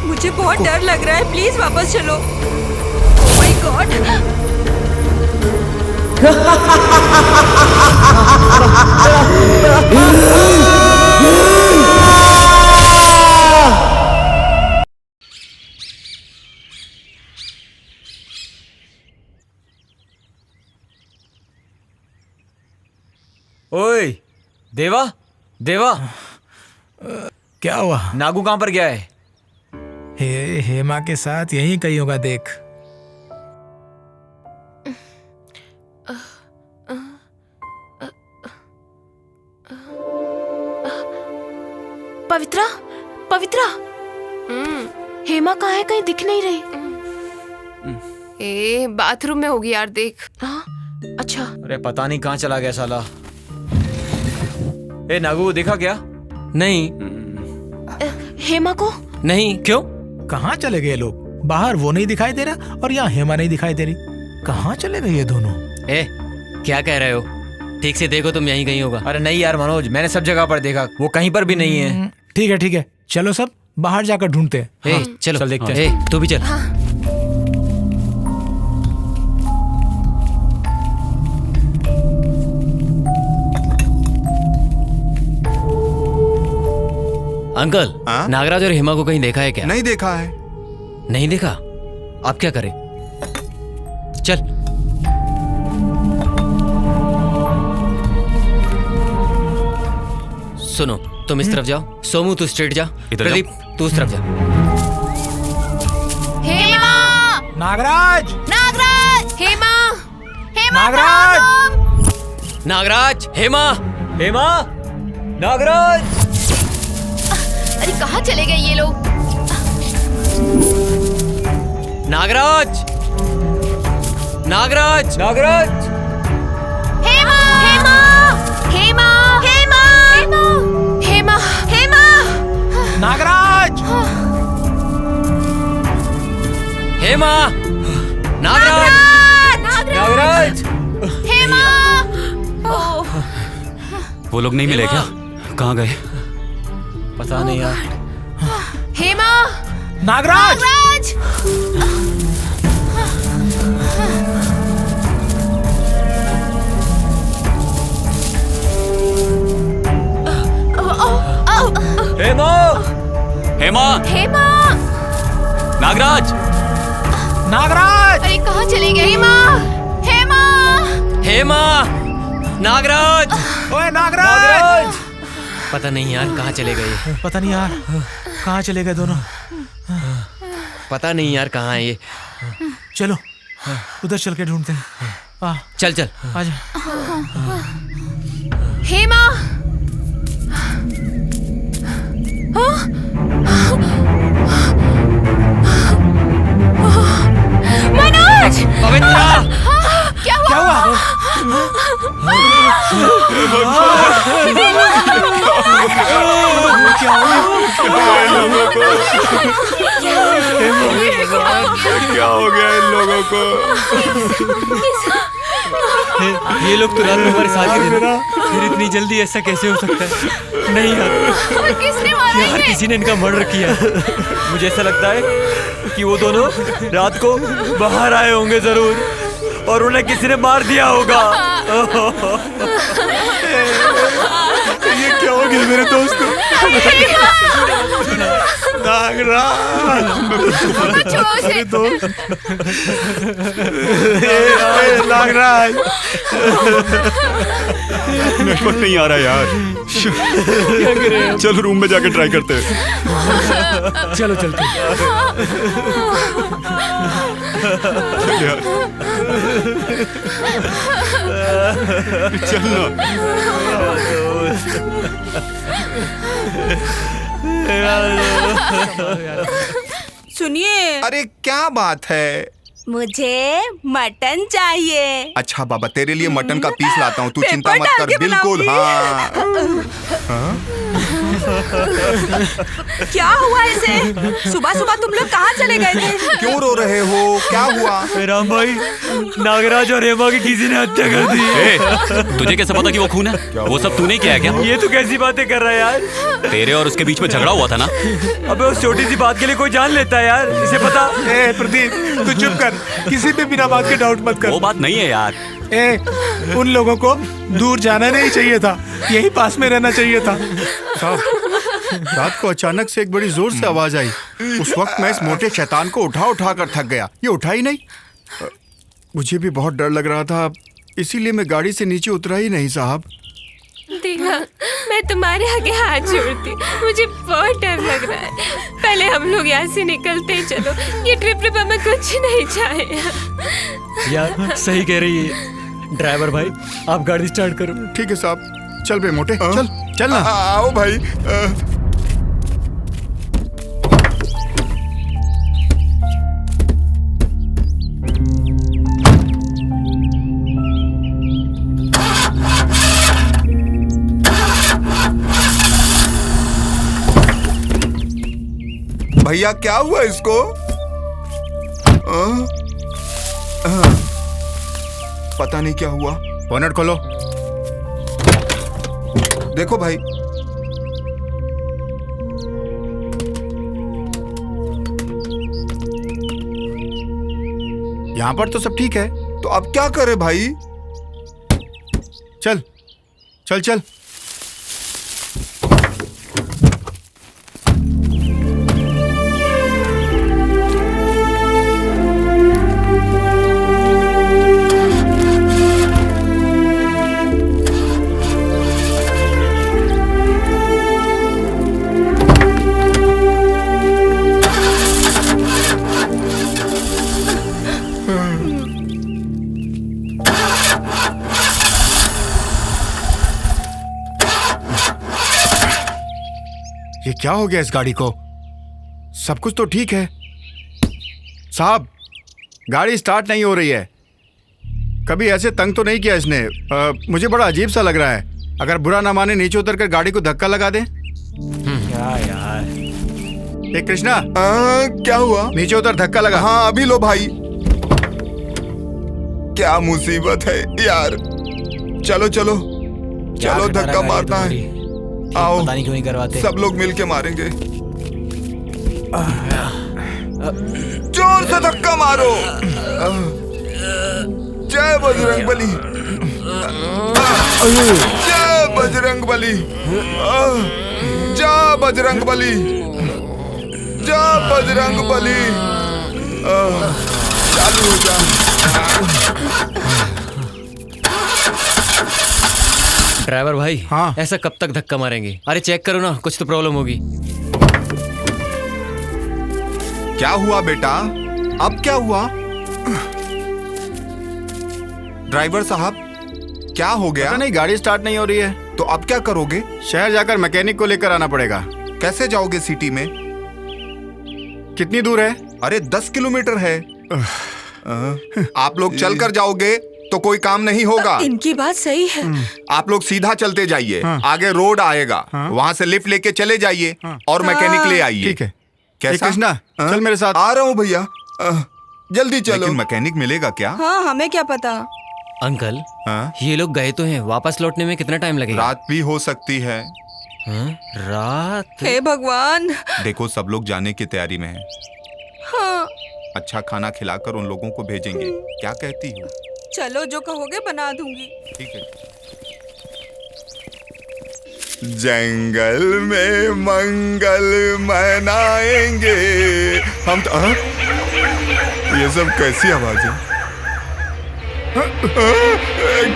मुझे बहुत डर लग रहा है, प्लीज वापस चलो। Oh my God. ओए देवा, देवा, क्या हुआ? नागू कहाँ पर गया है? हेमा के साथ यहीं कहीं होगा, देख। पवित्रा, पवित्रा, हेमा कहाँ है? कहीं दिख नहीं रही। ए बाथरूम में होगी यार, देख। अच्छा। अरे पता नहीं कहाँ चला गया साला। ए नागू देखा क्या? नहीं। हेमा को नहीं। क्यों? कहाँ चले गए लोग? बाहर वो नहीं दिखाई दे रहा और यहाँ हेमा नहीं दिखाई दे रही। कहाँ चले गए ये दोनों? ए क्या कह रहे हो? ठीक से देखो, तुम यहीं कहीं होगा। अरे नहीं यार मनोज, मैंने सब जगह पर देखा, वो कहीं पर भी नहीं है। ठीक है ठीक है, चलो सब बाहर जाकर ढूंढते हैं। चलो चल देखते हैं। तू भी चल। अंकल, नागराज और हेमा को कहीं देखा है क्या? नहीं देखा है। नहीं देखा? आप क्या करें? चल। सुनो, तुम इस तरफ जाओ। सोमू तू स्ट्रेट जा। प्रदीप तू उस तरफ जा। हेमा, नागराज, नागराज, हेमा, हेमा, नागराज, नागराज, हेमा, हेमा, नागराज। अरे कहाँ चले गए ये लोग? नागराज, नागराज, नागराज, हेमा, हेमा, हेमा, हेमा, हेमा, हेमा, नागराज, हेमा, नागराज, नागराज, हेमा। वो लोग नहीं मिले क्या? कहाँ गए? पता नहीं यार। हेमा, नागराज, नागराज। हेमा, हेमा, हेमा, नागराज, नागराज। अरे कहाँ चले गए? हेमा, हेमा, हेमा, नागराज। ओए नागराज। पता नहीं यार कहाँ चले गए। पता नहीं यार कहाँ चले गए दोनों। पता नहीं यार कहाँ है ये। चलो उधर चल के ढूंढते हैं। चल चल आजा। हेमा, मनोज, पवित्रा, क्या हुआ? क्या हो गया इन लोगों को? ये लोग तो रात में हमारे साथ ही थे ना, फिर इतनी जल्दी ऐसा कैसे हो सकता है? नहीं यार, किसने मारा यार इन्हें? किसी ने इनका मर्डर किया। मुझे ऐसा लगता है कि वो दोनों रात को बाहर आए होंगे जरूर और उन्हें किसी ने मार दिया होगा। ये क्या हो गया मेरे दोस्त को? नागराज, अरे दोस्त, नागराज, नेटवर्क नहीं आ रहा यार। चलो रूम में जाके ट्राई करते हैं। चलो चलते हैं। चलना। सुनिए। अरे क्या बात है? मुझे मटन चाहिए। अच्छा बाबा, तेरे लिए मटन का पीस लाता हूँ, तू पेपर चिंता मत डाल कर। के बिल्कुल हाँ। क्या हुआ इसे? सुबह सुबह तुम लोग कहाँ चले गए थे? क्यों रो रहे हो? क्या हुआ? राम भाई, नागराज और हेमा की किसी ने हत्या कर दी। ए, तुझे कैसे पता कि वो खून है? वो सब तूने किया है क्या? ये तू कैसी बातें कर रहा है यार? तेरे और उसके बीच में झगड़ा हुआ था ना? अबे उस छोटी सी बात के लिए कोई जान लेता है यार, इसे पता। ए प्रदीप, तू चुप कर, किसी पे बिना बात के डाउट मत कर। वो बात नहीं है यार। ए, उन लोगों को दूर जाना नहीं चाहिए था, यही पास में रहना चाहिए था। साहब, रात को अचानक से एक बड़ी जोर से आवाज आई। उस वक्त मैं इस मोटे शैतान को उठा कर थक गया। ये उठा ही नहीं। मुझे भी बहुत डर लग रहा था, इसीलिए मैं गाड़ी से नीचे उतरा ही नहीं साहब। देखा, मैं तुम्हारे आगे हाथ जोड़ती, मुझे बहुत डर लग रहा है। पहले हम लोग यहाँ से निकलते हैं, चलो। ये ट्रिप हमें कुछ नहीं चाहिए। यार सही कह रही है ड्राइवर भाई, आप गाड़ी स्टार्ट करो। ठीक है साहब, चल बे मोटे, चल चल ना। आओ भाई। भैया क्या हुआ इसको? पता नहीं क्या हुआ। बोनट खोलो। देखो भाई, यहाँ पर तो सब ठीक है। तो अब क्या करे भाई? चल चल चल। ये क्या हो गया इस गाड़ी को? सब कुछ तो ठीक है। साहब, गाड़ी स्टार्ट नहीं हो रही है। कभी ऐसे तंग तो नहीं किया इसने। मुझे बड़ा अजीब सा लग रहा है। अगर बुरा ना माने नीचे उतर कर गाड़ी को धक्का लगा दे। क्या यार? ए कृष्णा, क्या हुआ? नीचे उतर, धक्का लगा। हाँ अभी लो भाई। क्या मुसीबत है यार। चलो चलो चलो, धक्का मारना है। आओ, पता नहीं क्यों नहीं करवाते। सब लोग मिलके मारेंगे। जोर से धक्का मारो। जय बजरंगबली, जय बजरंगबली, जय बजरंगबली, जय बजरंगबली। चालू हो जा। ड्राइवर भाई, हाँ? ऐसा कब तक धक्का मारेंगे? अरे चेक करो ना, कुछ तो प्रॉब्लम होगी। क्या हुआ बेटा? अब क्या हुआ? ड्राइवर साहब, क्या हो गया? पता नहीं, गाड़ी स्टार्ट नहीं हो रही है। तो अब क्या करोगे? शहर जाकर मैकेनिक को लेकर आना पड़ेगा। कैसे जाओगे सिटी में? कितनी दूर है? अरे 10 किलोमीटर है। आप लोग चलकर जाओगे तो कोई काम नहीं होगा। इनकी बात सही है। आप लोग सीधा चलते जाइए। आगे रोड आएगा, वहाँ से लिफ्ट लेके चले जाइए और मैकेनिक ले आइए। ठीक है। कैसा? कृष्णा, चल मेरे साथ। आ रहा हूँ भैया, जल्दी चलो। लेकिन मैकेनिक मिलेगा क्या? हाँ, हमें क्या पता। अंकल, ये लोग गए तो हैं, वापस लौटने में कितना टाइम लगेगा? रात भी हो सकती है। रात? हे भगवान। देखो, सब लोग जाने की तैयारी में हैं। हाँ। अच्छा खाना खिलाकर उन लोगों को भेजेंगे। क्या कहती हो? चलो, जो कहोगे बना दूंगी। ठीक है। जंगल में मंगल मनाएंगे हम तो। ये सब कैसी आवाज है?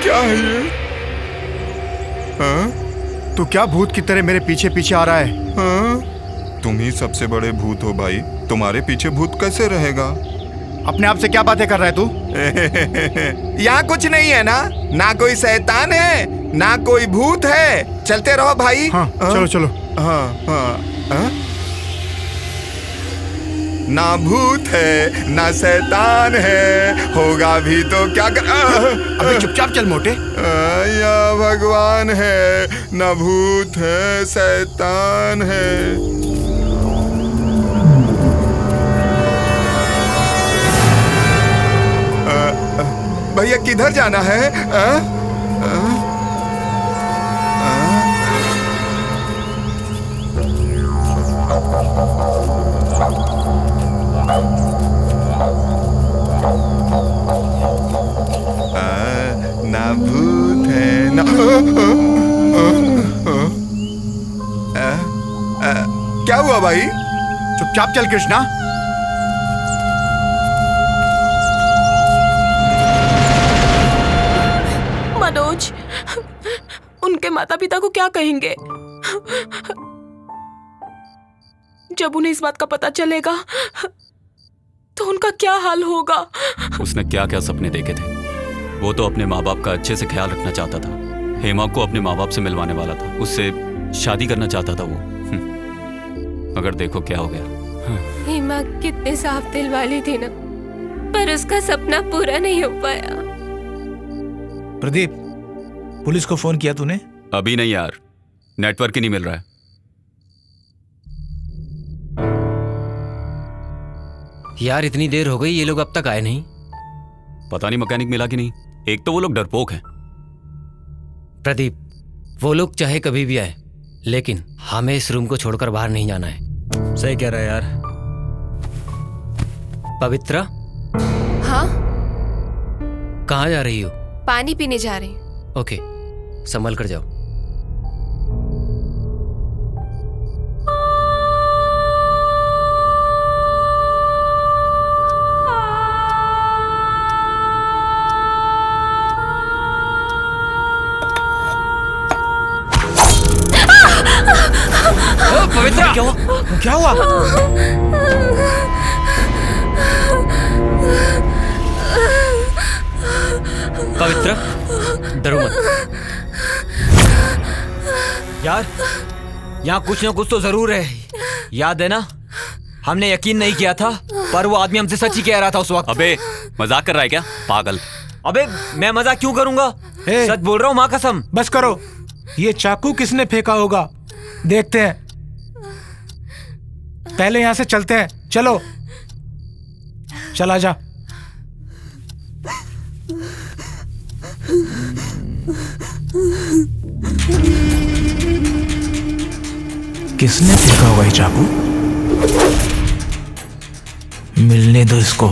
क्या है ये? तू क्या भूत की तरह मेरे पीछे पीछे आ रहा है? तुम ही सबसे बड़े भूत हो भाई। तुम्हारे पीछे भूत कैसे रहेगा? अपने आप से क्या बातें कर रहा है तू? यहाँ कुछ नहीं है ना? ना कोई शैतान है, ना कोई भूत है। चलते रहो भाई। हाँ, चलो चलो। हाँ हाँ। ना भूत है, ना शैतान है, होगा भी तो क्या कर। अबे चुपचाप चल मोटे। या भगवान है, ना भूत है, शैतान है। भैया किधर जाना है? ना भूत है ना। क्या हुआ भाई? चुपचाप चल कृष्णा। मनोज, उनके माता पिता को क्या कहेंगे जब उन्हें इस बात का पता चलेगा? तो उनका क्या हाल होगा? उसने क्या क्या सपने देखे थे। वो तो अपने माँ बाप का अच्छे से ख्याल रखना चाहता था। हेमा को अपने माँ बाप से मिलवाने वाला था, उससे शादी करना चाहता था वो। अगर देखो क्या हो गया। हेमा कितने साफ दिल वाली थी ना, पर उसका सपना पूरा नहीं हो पाया। प्रदीप, पुलिस को फोन किया तूने? अभी नहीं यार, नेटवर्क ही नहीं मिल रहा है। यार इतनी देर हो गई, ये लोग अब तक आए नहीं। पता नहीं मैकेनिक मिला कि नहीं। एक तो वो लोग डरपोक हैं। प्रदीप, वो लोग चाहे कभी भी आए, लेकिन हमें इस रूम को छोड़कर बाहर नहीं जाना है। सही कह रहा है यार। पवित्रा, हाँ, कहाँ जा रही हो? पानी पीने जा रही हूँ। ओके, संभल कर जाओ। पवित्रा, क्या हुआ? क्या हुआ? पवित्रा, डरो मत। यार, यहाँ कुछ ना कुछ तो जरूर है। याद है ना, हमने यकीन नहीं किया था, पर वो आदमी हमसे सच ही कह रहा था उस वक्त। अबे मजाक कर रहा है क्या पागल? अबे मैं मजाक क्यों करूंगा? सच बोल रहा हूँ, माँ कसम। बस करो। ये चाकू किसने फेंका होगा, देखते हैं। पहले यहाँ से चलते हैं। चलो, चला जा। किसने फेंका होगा ये चाकू? मिलने दो इसको,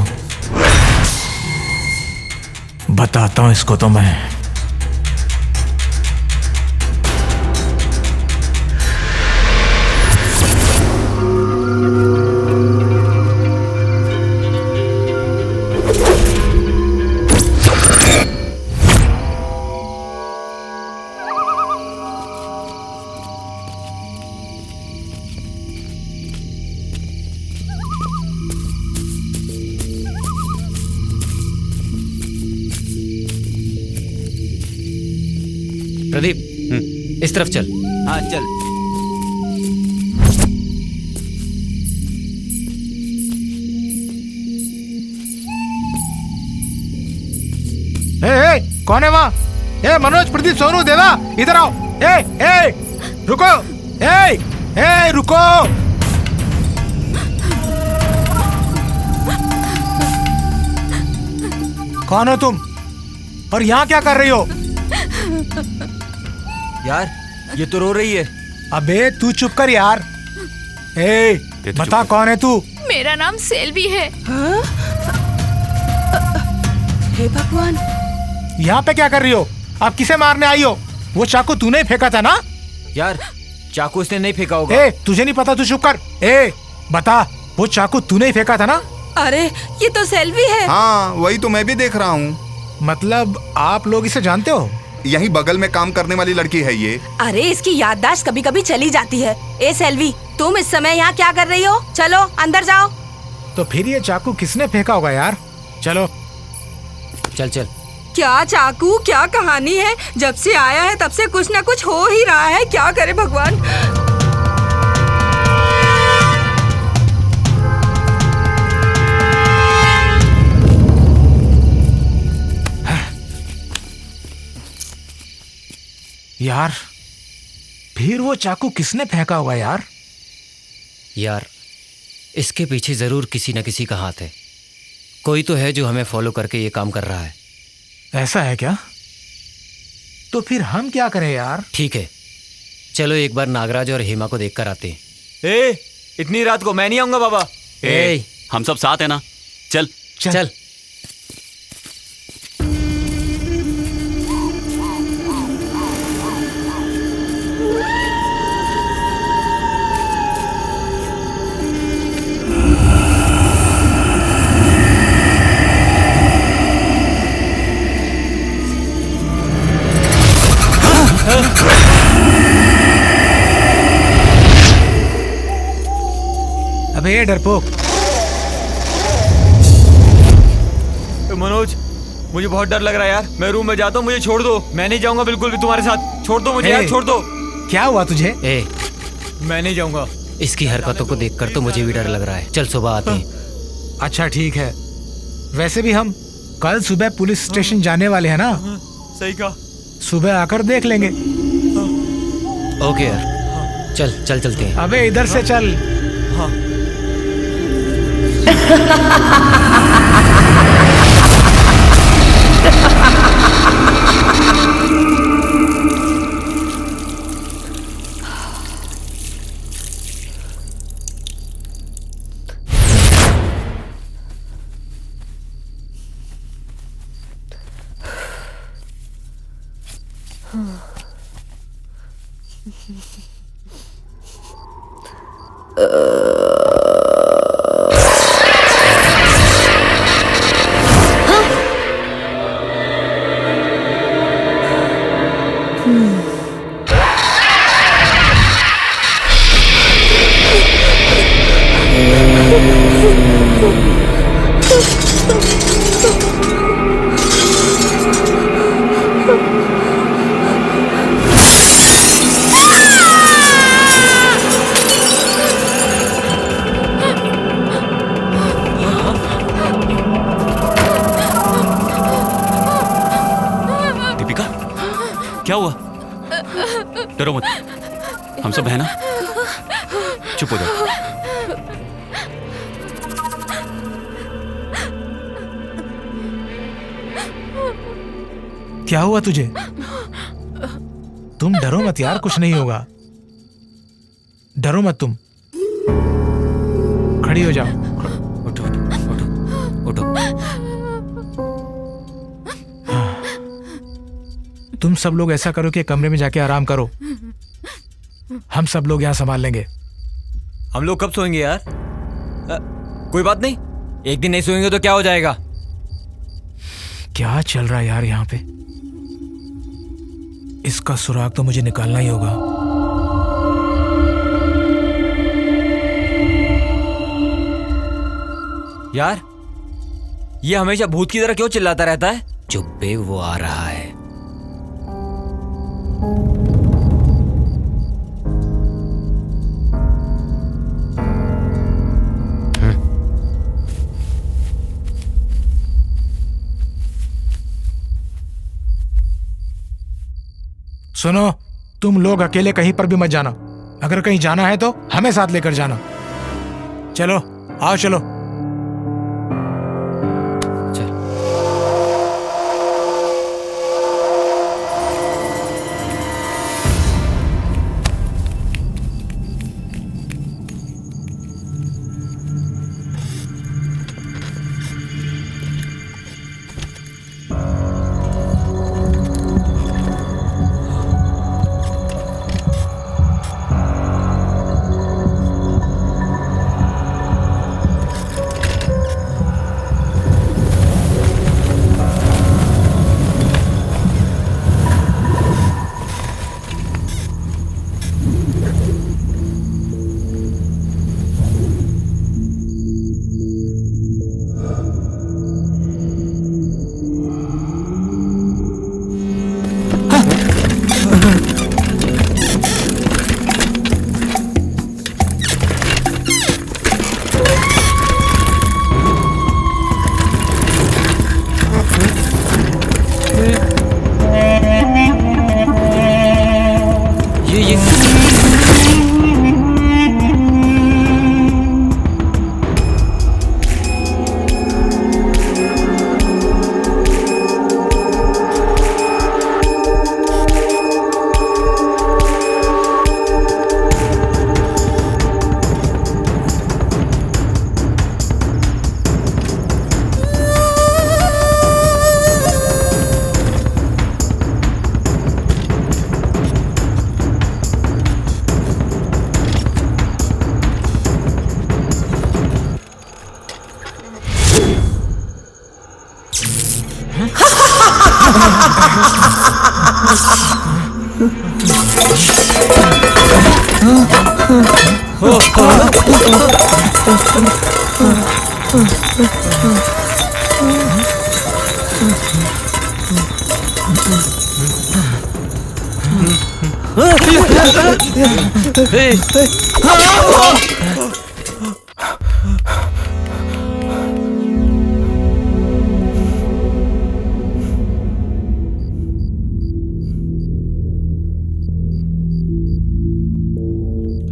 बताता हूं इसको तो मैं। प्रदीप, इस तरफ चल। हाँ चल। कौन है वहाँ? मनोज, प्रदीप, सोनू, देवा, इधर आओ। रुको। रुको। कौन हो तुम और यहाँ क्या कर रही हो? यार ये तो रो रही है। अबे तू चुप कर यार। बता कौन है तू? मेरा नाम सेल्वी है। हे भगवान, यहाँ पे क्या कर रही हो? आप किसे मारने आई हो? वो चाकू तूने ही फेंका था ना? यार चाकू इसने नहीं फेंका होगा। तुझे नहीं पता, तू चुप कर। बता, वो चाकू तूने ही फेंका था ना? अरे ये तो सेल्वी है। हाँ, वही तो मैं भी देख रहा हूँ। मतलब आप लोग इसे जानते हो? यही बगल में काम करने वाली लड़की है ये। अरे इसकी याददाश्त कभी कभी चली जाती है। सेल्वी, तुम इस समय यहाँ क्या कर रही हो? चलो अंदर जाओ। तो फिर ये चाकू किसने फेंका होगा यार? चलो चल चल। क्या चाकू, क्या कहानी है? जब से आया है तब से कुछ ना कुछ हो ही रहा है। क्या करे भगवान। यार फिर वो चाकू किसने फेंका होगा यार? यार इसके पीछे जरूर किसी न किसी का हाथ है। कोई तो है जो हमें फॉलो करके ये काम कर रहा है। ऐसा है क्या? तो फिर हम क्या करें यार? ठीक है, चलो एक बार नागराज और हेमा को देखकर आते हैं। इतनी रात को मैं नहीं आऊंगा बाबा। हम सब साथ है ना? चल चल। अबे डरपोक। मनोज, मुझे बहुत डर लग रहा है यार। मैं रूम में जाता हूँ, मुझे छोड़ दो। मैं नहीं जाऊंगा बिल्कुल भी तुम्हारे साथ। छोड़ दो मुझे यार, छोड़ दो। क्या हुआ तुझे? मैं नहीं जाऊंगा। इसकी हरकतों को देखकर तो मुझे भी डर लग रहा है। चल सुबह आते हैं। अच्छा ठीक है। वैसे भी हम कल सुबह पुलिस स्टेशन जाने वाले हैं ना? सही कहा। सुबह आकर देख लेंगे। ओके यार, चल चल चलते हैं। अबे इधर से चल। हाँ। दीपिका, क्या हुआ? डरो मत, हम सब है ना? चुप हो जाओ। क्या हुआ तुझे? तुम डरो मत यार, कुछ नहीं होगा। डरो मत तुम। खड़ी हो जाओ। उठो उठो उठो उठो। तुम सब लोग ऐसा करो कि कमरे में जाके आराम करो। हम सब लोग यहाँ संभाल लेंगे। हम लोग कब सोएंगे यार? कोई बात नहीं, एक दिन नहीं सोएंगे तो क्या हो जाएगा? क्या चल रहा है यार यहाँ पे? इसका सुराग तो मुझे निकालना ही होगा। यार, ये हमेशा भूत की तरह क्यों चिल्लाता रहता है? चुप बे, वो आ रहा है। सुनो, तुम लोग अकेले कहीं पर भी मत जाना। अगर कहीं जाना है तो हमें साथ लेकर जाना। चलो आओ, चलो।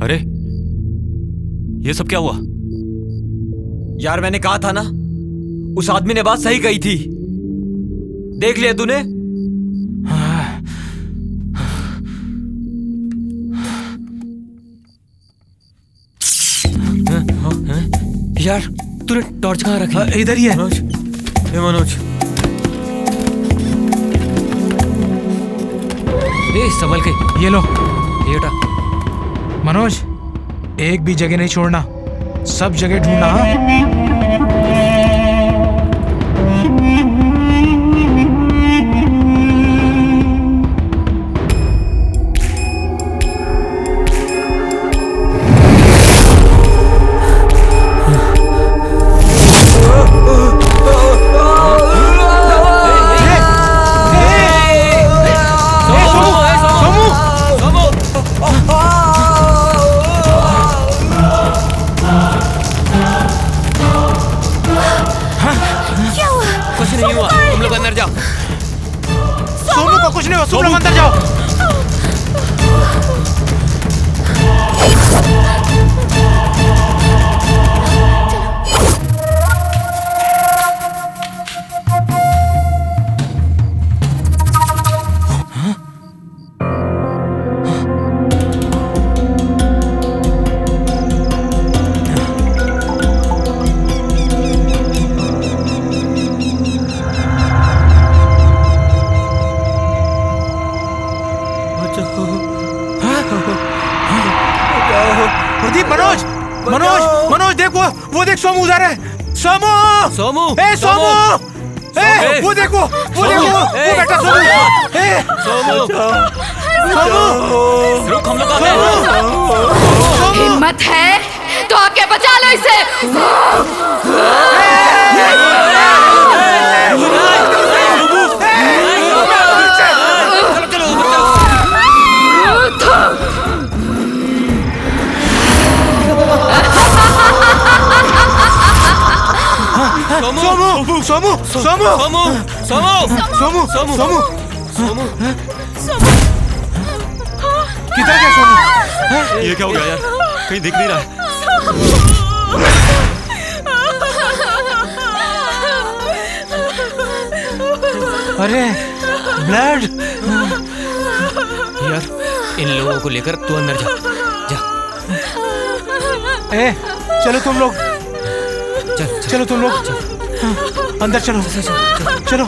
अरे, ये सब क्या हुआ? यार मैंने कहा था ना, उस आदमी ने बात सही कही थी। देख लिया तूने? यार तूने टॉर्च कहाँ रखी? इधर ही है। मनोज, हे मनोज, ए संभल के। ये लो। ये उठा। मनोज, एक भी जगह नहीं छोड़ना, सब जगह ढूंढना। हाँ? कुछ नहीं हुआ, तुम लोग अंदर जाओ। सोमू को कुछ नहीं हुआ, तुम लोग अंदर जाओ। प्रदीप, मनोज, मनोज, मनोज देख, वो देख, सोमू उधर है। सोमू, सोमू, ए सोमू, ए वो देखो, वो बेटा सोमू, ए सोमू, सोमू, रुक, हम लोग आते हैं। हिम्मत है तो आके बचा लो इसे। सोमू, सोमू, सोमू, सोमू, सोमू, सोमू, सोमू, सोमू, किधर गया सोमू? ये क्या हो गया यार? कहीं दिख नहीं रहा है। अरे ब्लड। यार इन लोगों को लेकर तू अंदर जा, जा। ए चलो तुम लोग, चल, चलो तुम लोग, अंदर चलो, चलो।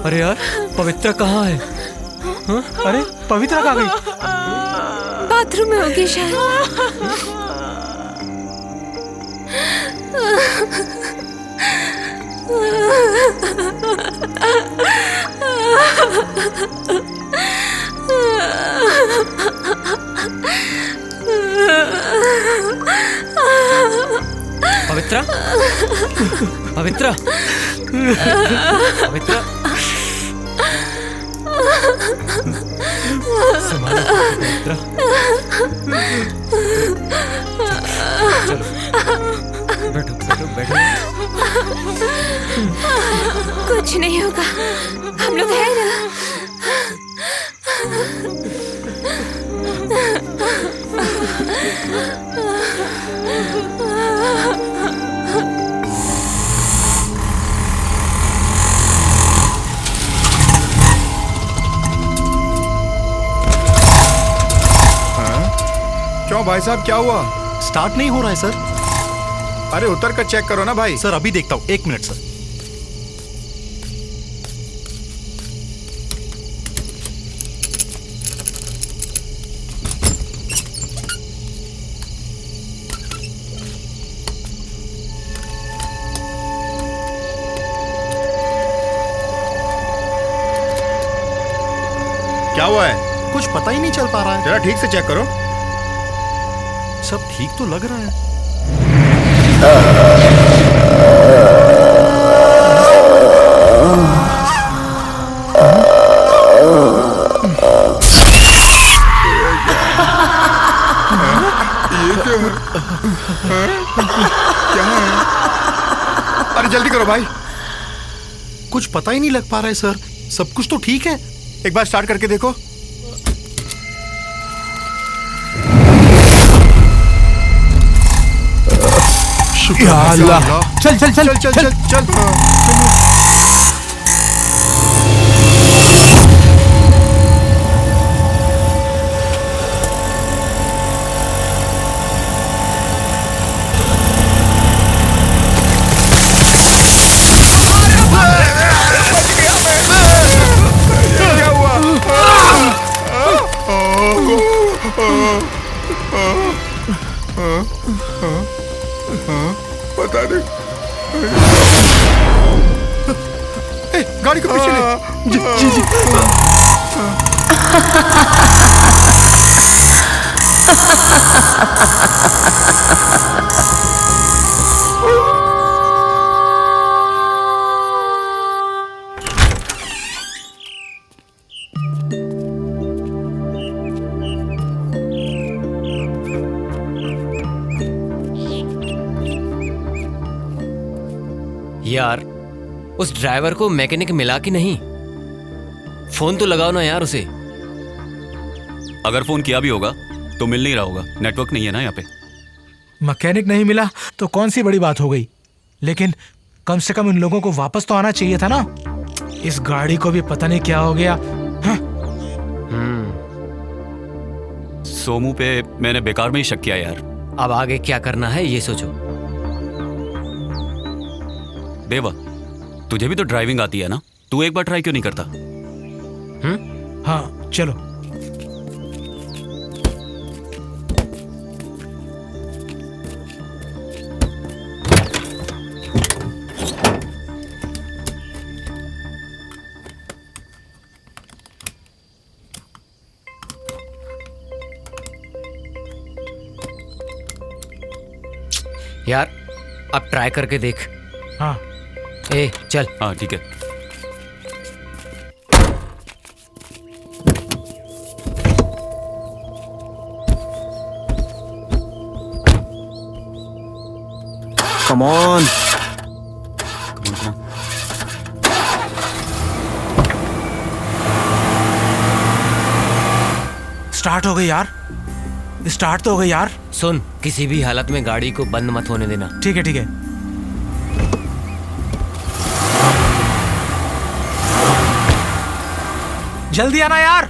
अरे यार, पवित्रा कहाँ है? हाँ? अरे पवित्रा कहाँ गई? बाथरूम में होगी शायद। पवित्रा, पवित्रा, पवित्रा, संभालो पवित्रा। चलो, बैठो, बैठो, बैठो। कुछ नहीं होगा, हम लोग हैं ना। क्यों भाई साहब, क्या हुआ? स्टार्ट नहीं हो रहा है सर। अरे उतर कर चेक करो ना भाई। सर अभी देखता हूँ, 1 मिनट सर। क्या हुआ है? कुछ पता ही नहीं चल पा रहा है। जरा ठीक से चेक करो। सब ठीक तो लग रहा है। ये क्या है? क्या है? अरे जल्दी करो भाई। कुछ पता ही नहीं लग पा रहा है सर। सब कुछ तो ठीक है। एक बार स्टार्ट करके देखो। या अल्लाह। चल चल चल चल चल चल चल। पता नहीं। गाड़ी को पीछे ले। जी जी जी। यार उस ड्राइवर को मैकेनिक मिला कि नहीं? फोन तो लगाओ ना यार उसे। अगर फोन किया भी होगा तो मिल नहीं रहा होगा, नेटवर्क नहीं है ना यहाँ पे। मैकेनिक नहीं मिला तो कौन सी बड़ी बात हो गई, लेकिन कम से कम इन लोगों को वापस तो आना चाहिए था ना। इस गाड़ी को भी पता नहीं क्या हो गया। सोमू पे मैंने बेकार में ही शक किया यार। अब आगे क्या करना है ये सोचो। देवा, तुझे भी तो ड्राइविंग आती है ना, तू एक बार ट्राई क्यों नहीं करता? हाँ चलो। यार अब ट्राई करके देख। हाँ ए चल। हाँ ठीक है। Come on. स्टार्ट हो गई यार, स्टार्ट तो हो गई यार। सुन, किसी भी हालत में गाड़ी को बंद मत होने देना। ठीक है ठीक है। जल्दी आना यार।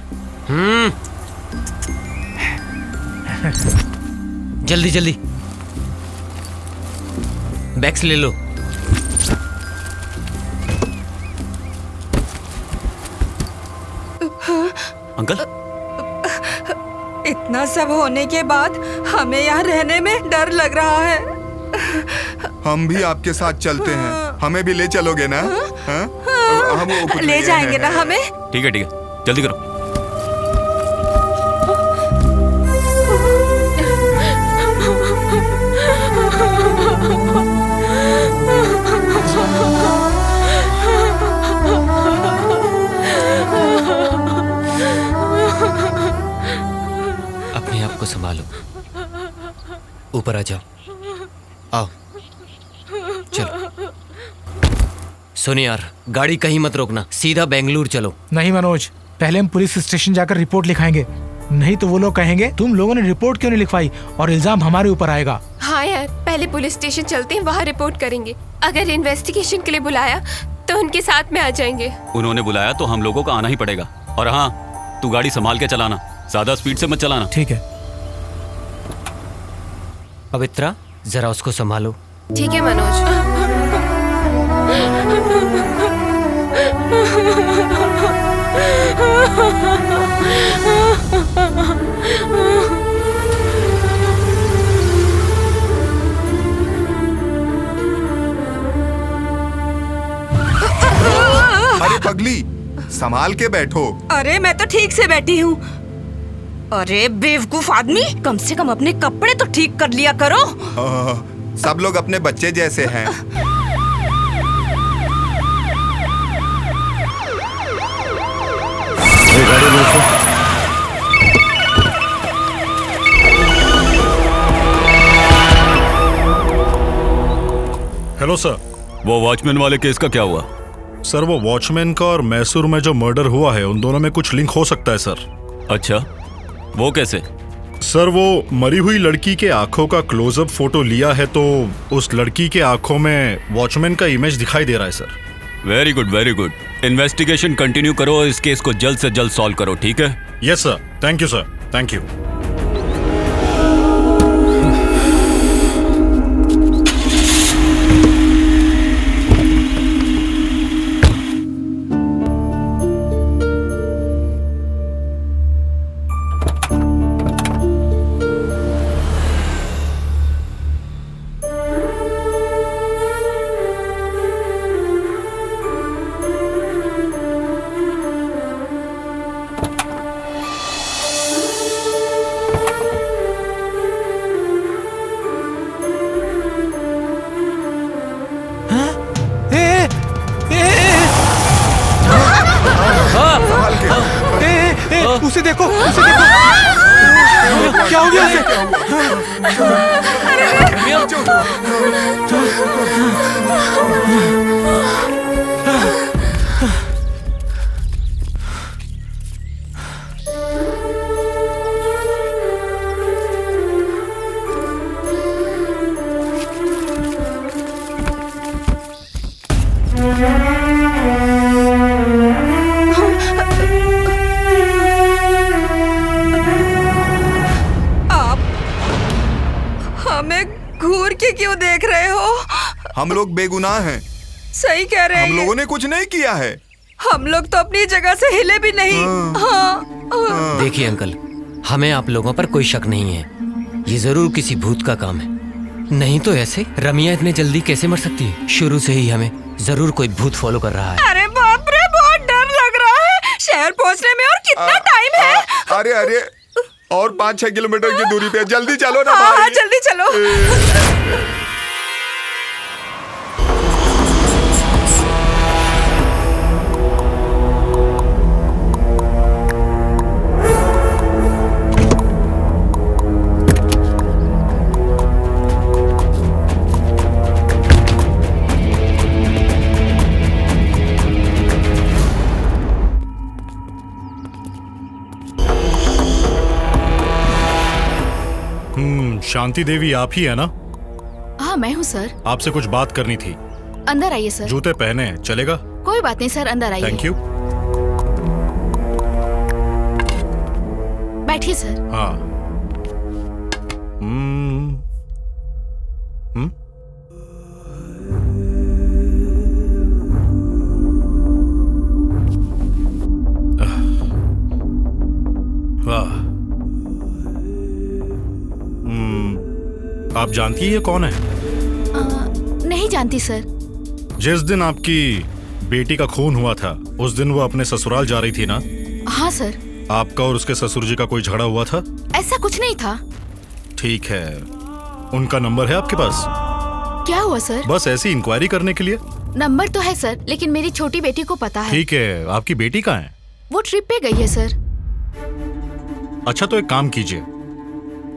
जल्दी जल्दी। बैग्स ले लो। अंकल, इतना सब होने के बाद हमें यहाँ रहने में डर लग रहा है। हम भी आपके साथ चलते हैं, हमें भी ले चलोगे ना? हाँ? हम वो कुछ ले नहीं जाएंगे हैं। ना हमें। ठीक है जल्दी करो। अपने आप को संभालो। ऊपर आ जाओ। आओ चलो। सुन यार, गाड़ी कहीं मत रोकना, सीधा बेंगलुरु चलो। नहीं मनोज, पहले हम पुलिस स्टेशन जाकर रिपोर्ट लिखाएंगे, नहीं तो वो लोग कहेंगे तुम लोगों ने रिपोर्ट क्यों नहीं लिखवाई और इल्जाम हमारे ऊपर आएगा। हाँ यार, पहले पुलिस स्टेशन चलते हैं, वहाँ रिपोर्ट करेंगे। अगर इन्वेस्टिगेशन के लिए बुलाया तो उनके साथ में आ जाएंगे। उन्होंने बुलाया तो हम लोगों को आना ही पड़ेगा। और हाँ, तू गाड़ी संभाल के चलाना, ज्यादा स्पीड से मत चलाना। ठीक है। पवित्रा, जरा उसको संभालो। ठीक है मनोज। अरे पगली, संभाल के बैठो। अरे मैं तो ठीक से बैठी हूँ। अरे बेवकूफ आदमी, कम से कम अपने कपड़े तो ठीक कर लिया करो। सब लोग अपने बच्चे जैसे हैं। Hello sir. वो वॉचमैन वाले केस का क्या हुआ? सर वो वॉचमैन का और मैसूर में जो मर्डर हुआ है उन दोनों में कुछ लिंक हो सकता है सर। अच्छा, वो कैसे? सर वो मरी हुई लड़की के आंखों का क्लोजअप फोटो लिया है तो उस लड़की के आंखों में वॉचमैन का इमेज दिखाई दे रहा है sir. Very good, very good. Investigation continue करो और इस केस को जल्द से जल्द सॉल्व करो, ठीक है? Yes sir, thank you sir, thank you. उसे देखो, उसे देखो। क्या हो गया घूर के क्यों देख रहे हो? हम लोग बेगुनाह हैं। सही कह रहे हैं। हम लोगों ने कुछ नहीं किया है। हम लोग तो अपनी जगह से हिले भी नहीं। हाँ। देखिए अंकल, हमें आप लोगों पर कोई शक नहीं है। ये जरूर किसी भूत का काम है, नहीं तो ऐसे रमिया इतने जल्दी कैसे मर सकती है? शुरू से ही हमें जरूर कोई भूत फॉलो कर रहा है। अरे बाप रे, बहुत डर लग रहा है। शहर पहुंचने में और कितना टाइम है? अरे अरे, और 5-6 किलोमीटर की दूरी पे, जल्दी चलो ना भाई। हाँ, जल्दी चलो। शांति देवी आप ही है ना? हाँ मैं हूँ सर। आपसे कुछ बात करनी थी। अंदर आइए सर। जूते पहने हैं, चलेगा? कोई बात नहीं सर, अंदर आइए। Thank you. बैठिए सर। हाँ। वाह। आप जानती है कौन है? नहीं जानती सर। जिस दिन आपकी बेटी का खून हुआ था उस दिन वो अपने ससुराल जा रही थी ना? हाँ सर। आपका और उसके ससुर जी का कोई झगड़ा हुआ था? ऐसा कुछ नहीं था। ठीक है, उनका नंबर है आपके पास? क्या हुआ सर? बस ऐसी इंक्वायरी करने के लिए। नंबर तो है सर, लेकिन मेरी छोटी बेटी को पता है। ठीक है, आपकी बेटी कहाँ है? वो ट्रिप पे गई है सर। अच्छा तो एक काम कीजिए,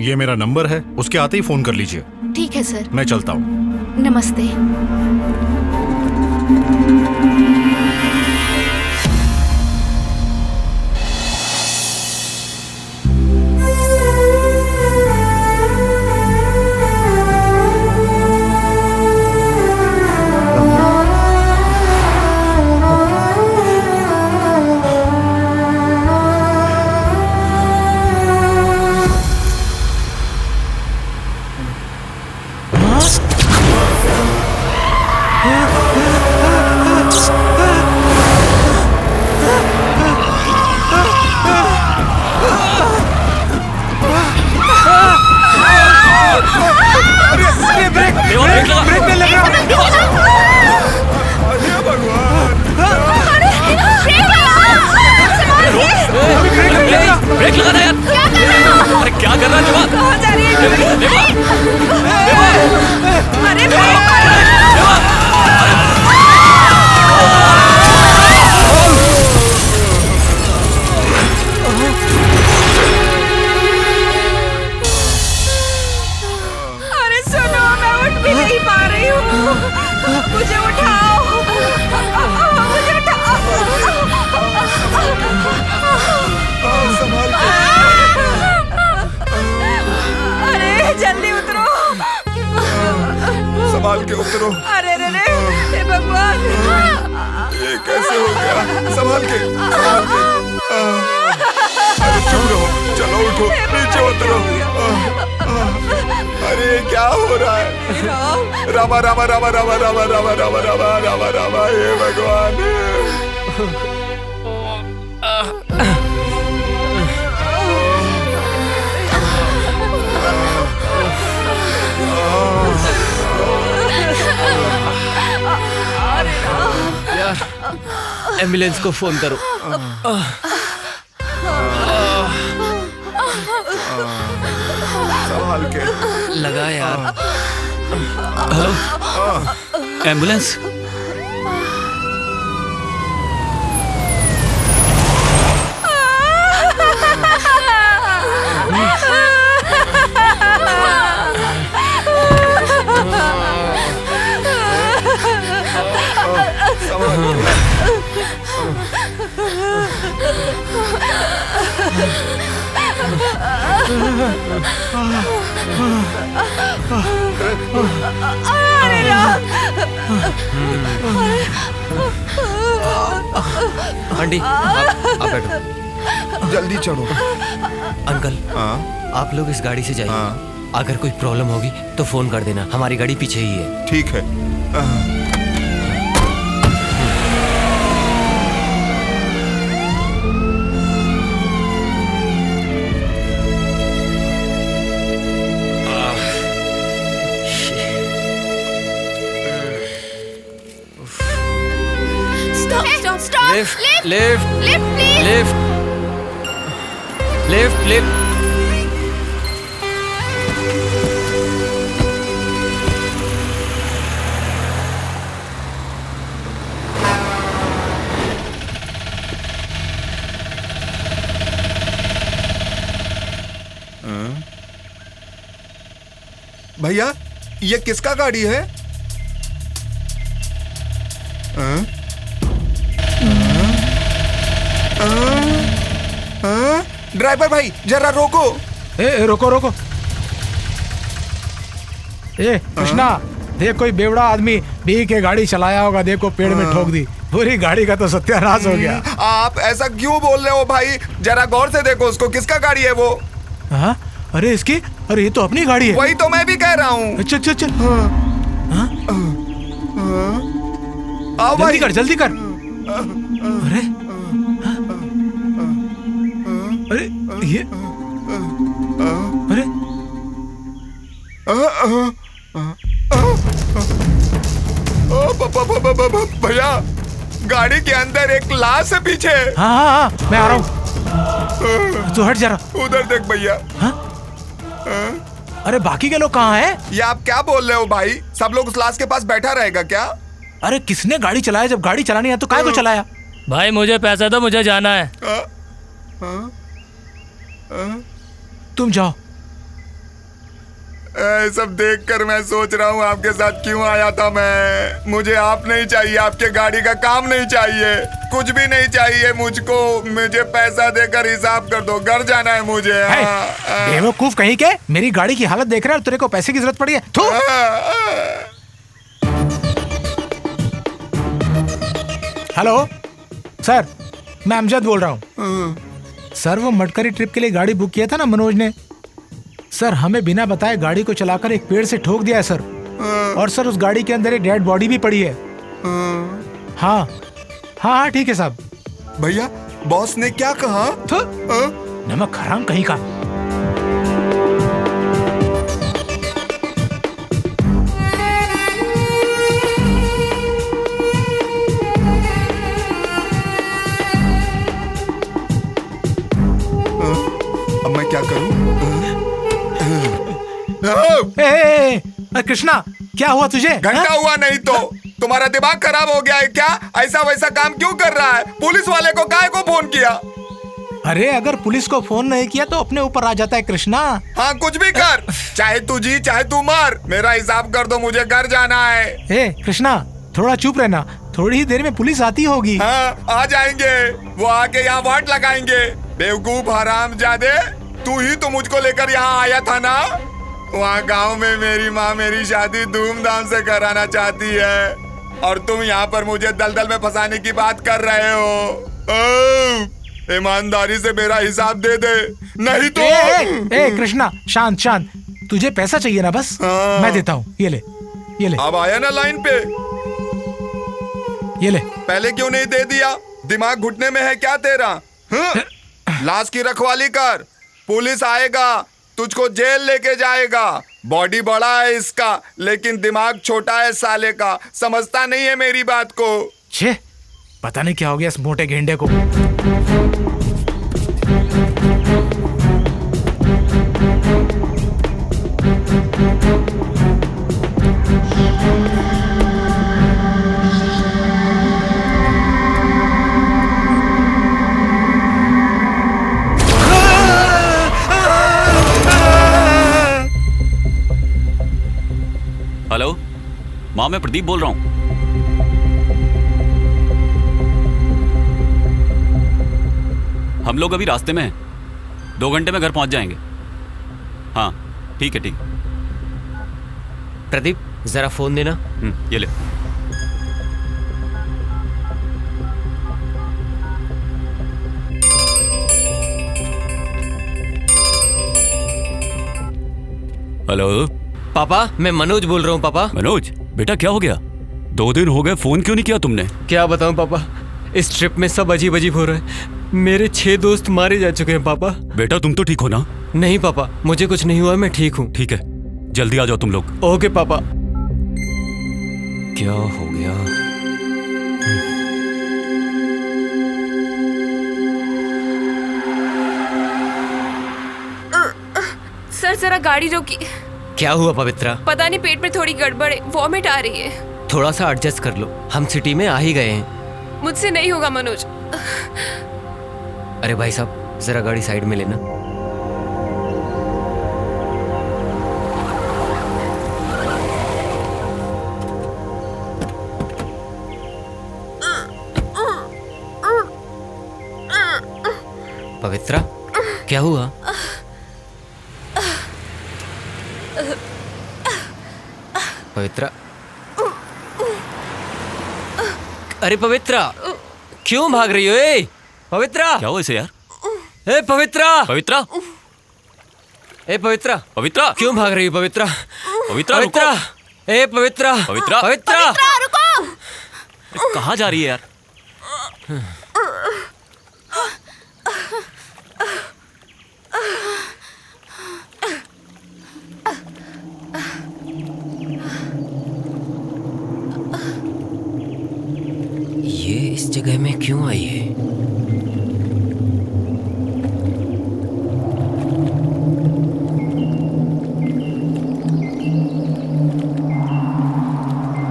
ये मेरा नंबर है, उसके आते ही फोन कर लीजिए। ठीक है सर। मैं चलता हूँ। नमस्ते। अरे सुनो, मैं उठ भी नहीं पा रही हूँ। मुझे उठाओ, मुझे उठाओ। अरे जल्दी उतरो। संभाल के उतरो। अरे रे रे, हे भगवान, ये कैसे हो गया? संभाल के, संभाल के। अरे चुप रहो, चलो उठो, नीचे उतरो। अरे क्या हो रहा है? रामा रामा रामा रामा रामा रामा रामा रामा रामा रामा, हे भगवान। यार एम्बुलेंस को फोन करो। संभाल के लगा यार। Hello, ambulance. आंटी आप बैठो। जल्दी चढ़ो। अंकल आप लोग इस गाड़ी से जाइए। अगर कोई प्रॉब्लम होगी तो फोन कर देना, हमारी गाड़ी पीछे ही है। ठीक है। Lift lift lift lift lift. भैया ये किसका गाड़ी है? ड्राइवर भाई जरा रोको। रोको रोको। कृष्णा, देख कोई बेवड़ा आदमी बी के गाड़ी चलाया होगा, देखो पेड़ में ठोक दी, पूरी गाड़ी का तो सत्यानाश हो गया। आप ऐसा क्यों बोल रहे हो भाई? जरा गौर से देखो उसको, किसका गाड़ी है वो? हाँ? अरे इसकी, अरे ये तो अपनी गाड़ी है। वही तो मैं भी कह रहा हूँ। अच्छा अच्छा अच्छा। आओ जल्दी कर, जल्दी कर। अरे अरे ये अरे भैया गाड़ी के अंदर एक लाश है पीछे। हाँ हाँ हाँ, मैं आ रहा हूँ। तू हट जरा। उधर देख भैया। अरे बाकी के लोग कहाँ हैं? ये आप क्या बोल रहे हो भाई? सब लोग उस लाश के पास बैठा रहेगा क्या? अरे किसने गाड़ी चलाया? जब गाड़ी चलानी है तो काहे को चलाया? भाई मुझे पैसा दो, मुझे जाना है। तुम जाओ। सब देखकर मैं सोच रहा हूँ आपके साथ क्यों आया था मैं। मुझे आप नहीं चाहिए, आपके गाड़ी का काम नहीं चाहिए, कुछ भी नहीं चाहिए मुझको। मुझे पैसा देकर हिसाब कर दो, घर जाना है मुझे। बेवकूफ कहीं के, मेरी गाड़ी की हालत देख रहे हैं और तेरे को पैसे की जरूरत पड़ी है। थू। हेलो सर, मैं अमजद बोल रहा हूँ। सर वो मटकरी ट्रिप के लिए गाड़ी बुक किया था ना मनोज ने, सर हमें बिना बताए गाड़ी को चलाकर एक पेड़ से ठोक दिया है सर। और सर उस गाड़ी के अंदर एक डेड बॉडी भी पड़ी है। हाँ हाँ हाँ ठीक है साहब। भैया बॉस ने क्या कहा? नमक हराम कहीं का। अब मैं क्या करूं? कृष्णा क्या हुआ तुझे? घंटा हुआ नहीं तो तुम्हारा दिमाग खराब हो गया है क्या? ऐसा वैसा काम क्यों कर रहा है? पुलिस वाले को काहे को फोन किया? अरे अगर पुलिस को फोन नहीं किया तो अपने ऊपर आ जाता है कृष्णा। हाँ कुछ भी कर, चाहे तू जी चाहे तू मर, मेरा हिसाब कर दो, मुझे घर जाना है। कृष्णा थोड़ा चुप रहना, थोड़ी ही देर में पुलिस आती होगी। हाँ आ जाएंगे, वो आके यहाँ वाट लगाएंगे। बेवकूफ हरामजादे, तू ही तो मुझको लेकर यहाँ आया था ना? वहाँ गांव में मेरी माँ मेरी शादी धूमधाम से कराना चाहती है और तुम यहाँ पर मुझे दलदल में फंसाने की बात कर रहे हो। ईमानदारी से मेरा हिसाब दे दे, नहीं तो कृष्णा शांत शांत, तुझे पैसा चाहिए ना? बस मैं देता हूँ, ये ले ये ले। अब आया ना लाइन पे, ये ले। पहले क्यों नहीं दे दिया? दिमाग घुटने में है क्या तेरा? लाश की रखवाली कर, पुलिस आएगा तुझको जेल लेके जाएगा। बॉडी बड़ा है इसका लेकिन दिमाग छोटा है साले का, समझता नहीं है मेरी बात को। छे, पता नहीं क्या हो गया इस मोटे गेंडे को। हेलो माँ, मैं प्रदीप बोल रहा हूँ। हम लोग अभी रास्ते में हैं, 2 घंटे में घर पहुंच जाएंगे। हाँ ठीक है, ठीक। प्रदीप जरा फोन देना। ये ले। हेलो पापा, मैं मनोज बोल रहा हूँ। पापा। मनोज बेटा, क्या हो गया? 2 दिन हो गए, फोन क्यों नहीं किया तुमने? क्या बताऊं पापा, इस ट्रिप में सब अजीब अजीब हो रहा है। मेरे 6 दोस्त मारे जा चुके हैं पापा। बेटा तुम तो ठीक हो ना? नहीं पापा, मुझे कुछ नहीं हुआ, मैं ठीक हूँ। ठीक है, जल्दी आ जाओ तुम लोग। ओके पापा। क्या हो गया? सर जरा गाड़ी रोकी। क्या हुआ पवित्रा? पता नहीं, पेट में थोड़ी गड़बड़ है, वॉमिट आ रही है। थोड़ा सा एडजस्ट कर लो, हम सिटी में आ ही गए हैं। मुझसे नहीं होगा मनोज। अरे भाई साहब, जरा गाड़ी साइड में लेना। पवित्रा क्या हुआ? पवित्रा, अरे पवित्रा क्यों भाग रही हो? ए पवित्रा, क्या हुआ इसे यार? ए पवित्रा, पवित्रा, ए पवित्रा, पवित्रा क्यों भाग रही हो? पवित्रा, पवित्रा पवित्रा, ए पवित्रा, पवित्रा, पवित्रा, रुको। कहाँ जा रही है यार? ये इस जगह में क्यों आई है?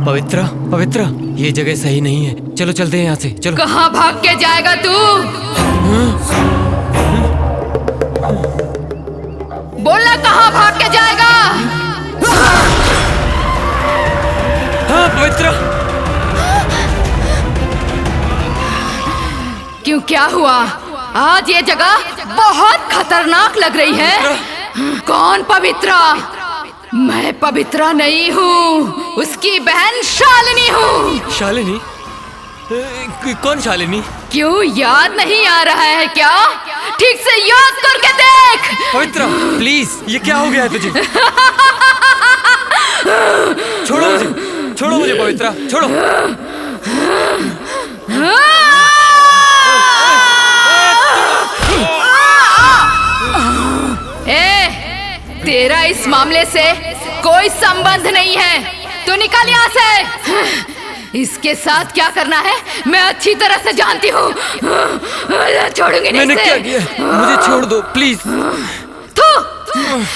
पवित्रा, पवित्रा, ये जगह सही नहीं है, चलो चलते हैं यहाँ से, चलो। कहाँ भाग के जाएगा तू? बोलना, कहाँ भाग के जाएगा? हाँ पवित्रा। क्यों, क्या हुआ? आज ये जगह बहुत खतरनाक लग रही है। कौन पवित्रा? मैं पवित्रा नहीं हूँ, उसकी बहन शालिनी हूँ। शालिनी? कौन शालिनी? क्यों, याद नहीं आ रहा है क्या? ठीक से याद करके देख। पवित्रा प्लीज, ये क्या हो गया है तुझे? छोड़ो मुझे, छोड़ो मुझे पवित्रा, छोड़ो। तेरा इस मामले से कोई संबंध नहीं है, तू निकल यहाँ से। इसके साथ क्या करना है मैं अच्छी तरह से जानती हूँ। छोड़ूंगी नहीं। मैंने क्या किया? मुझे छोड़ दो प्लीज। तू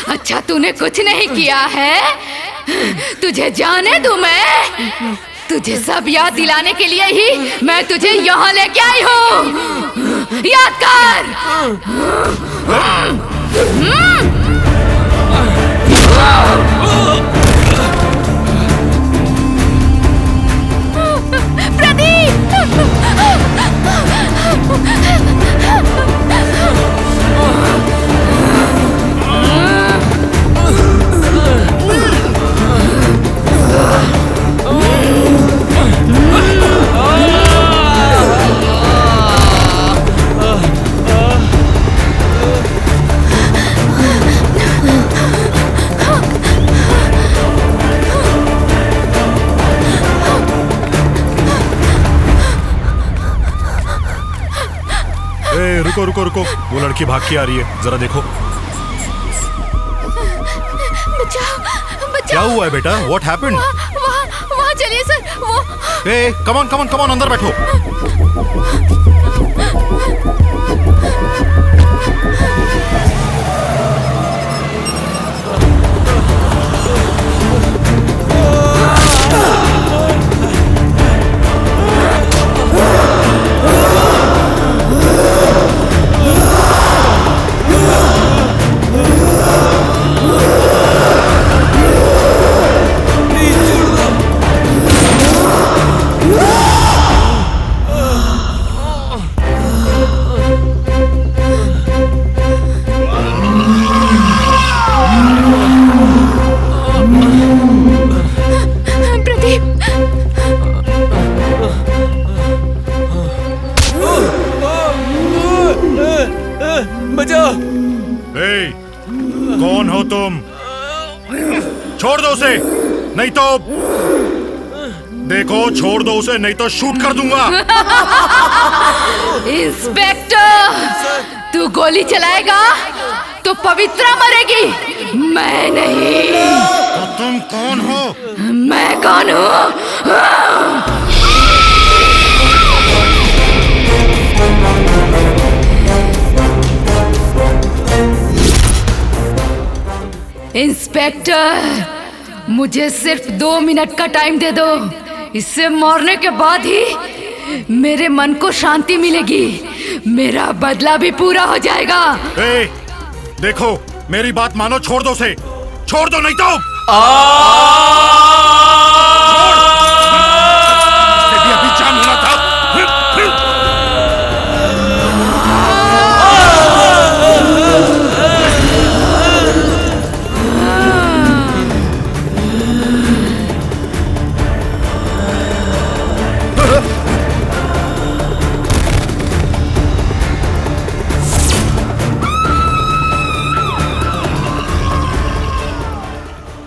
अच्छा तूने कुछ नहीं किया है। तुझे जाने दूं मैं? तुझे सब याद दिलाने के लिए ही मैं तुझे यहाँ लेके आई हूँ। याद कर। रुको रुको रुको, वो लड़की भाग के आ रही है, जरा देखो। क्या हुआ है बेटा? What happened? वहाँ चलिए सर। वो कम ऑन अंदर बैठो। कौन हो तुम? छोड़ दो उसे, नहीं तो देखो, छोड़ दो उसे नहीं तो शूट कर दूंगा। इंस्पेक्टर, तू गोली चलाएगा तो पवित्रा मरेगी, मैं नहीं। तो तुम कौन हो? मैं कौन हूँ? इंस्पेक्टर, मुझे सिर्फ 2 मिनट का टाइम दे दो। इससे मरने के बाद ही मेरे मन को शांति मिलेगी, मेरा बदला भी पूरा हो जाएगा। देखो, मेरी बात मानो, छोड़ दो उसे, छोड़ दो नहीं तो भी अभी जान होना था।